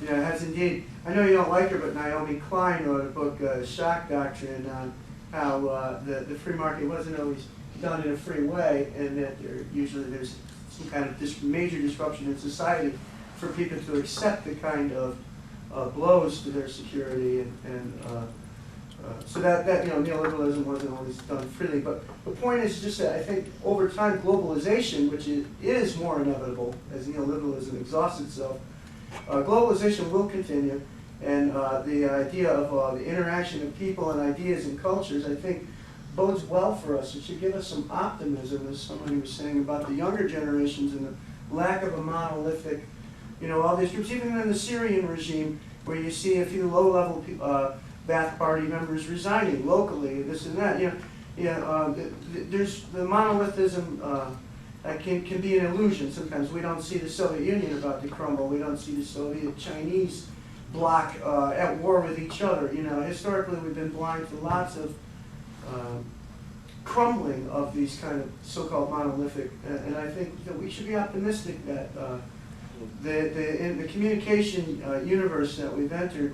has indeed, I know you don't like her, but Naomi Klein wrote a book, Shock Doctrine, on how the free market wasn't always done in a free way, and that usually there's some kind of major disruption in society for people to accept the kind of blows to their security, and so that neoliberalism wasn't always done freely. But the point is just that I think over time globalization, which is more inevitable as neoliberalism exhausts itself, globalization will continue, and the idea of the interaction of people and ideas and cultures, I think, bodes well for us. It should give us some optimism, as somebody was saying about the younger generations and the lack of a monolithic, all these groups, even in the Syrian regime, where you see a few low-level Ba'ath Party members resigning locally, this and that. There's the monolithism can be an illusion sometimes. We don't see the Soviet Union about to crumble. We don't see the Soviet Chinese bloc at war with each other. Historically we've been blind to lots of crumbling of these kind of so-called monolithic, and I think that we should be optimistic that in the communication universe that we've entered,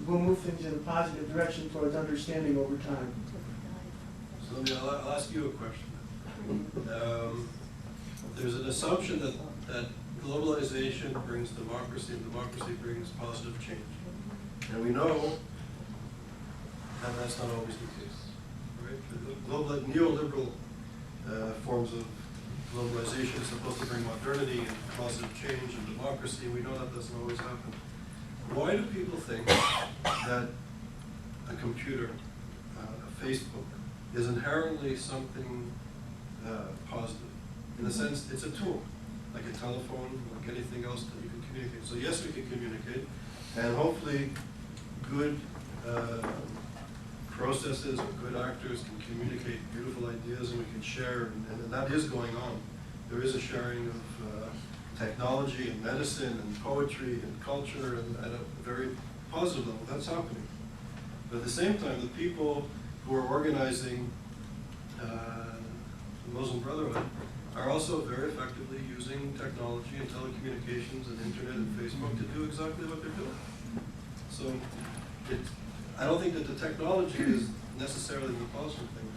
we'll move things in a positive direction towards understanding over time. So I'll ask you a question. There's an assumption that globalization brings democracy, and democracy brings positive change. And we know that that's not always the case, right? The neoliberal forms of globalization is supposed to bring modernity and positive change and democracy. We know that doesn't always happen. Why do people think that a computer, a Facebook, is inherently something positive? In the sense, it's a tool, like a telephone, like anything else that you can communicate. So yes, we can communicate, and hopefully good processes or good actors can communicate beautiful ideas, and we can share, and that is going on. There is a sharing of technology and medicine and poetry and culture, and at a very positive level, that's happening. But at the same time, the people who are organizing the Muslim Brotherhood are also very effectively using technology and telecommunications and internet and Facebook to do exactly what they're doing. So I don't think that the technology is necessarily the positive thing.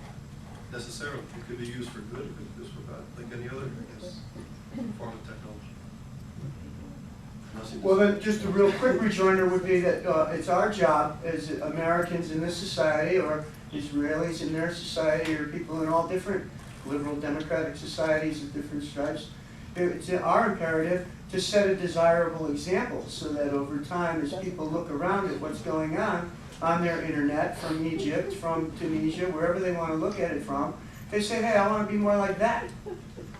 Necessarily. It could be used for good, it could be used for bad, like any other, I guess, form of technology. Well, then, just a real quick rejoinder would be that it's our job as Americans in this society, or Israelis in their society, or people in all different liberal democratic societies of different stripes, it's our imperative to set a desirable example so that over time, as people look around at what's going on their internet, from Egypt, from Tunisia, wherever they want to look at it from, they say, hey, I want to be more like that.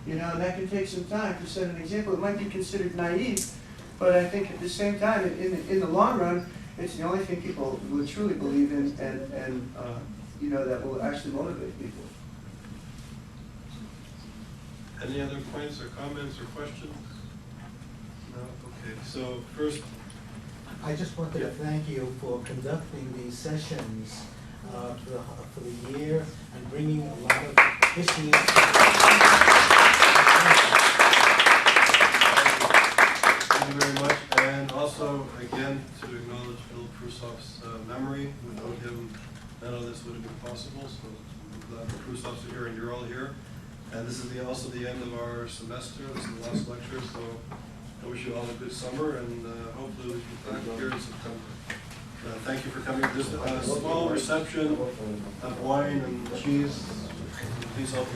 And that can take some time to set an example. It might be considered naive, but I think at the same time, in the long run, it's the only thing people will truly believe in, and that will actually motivate people. Any other points or comments or questions? No? Okay. So first, I just wanted to thank you for conducting these sessions for the year and bringing a lot of issues. Thank you very much. And also, again, to acknowledge Phil Prusoff's memory. Without him, none of this would have been possible. So I'm glad the Prusoffs are here and you're all here. And this is also the end of our semester. This is the last lecture. So I wish you all a good summer, and hopefully we'll be back here in September. Thank you for coming. There's a small reception of wine and cheese. Please help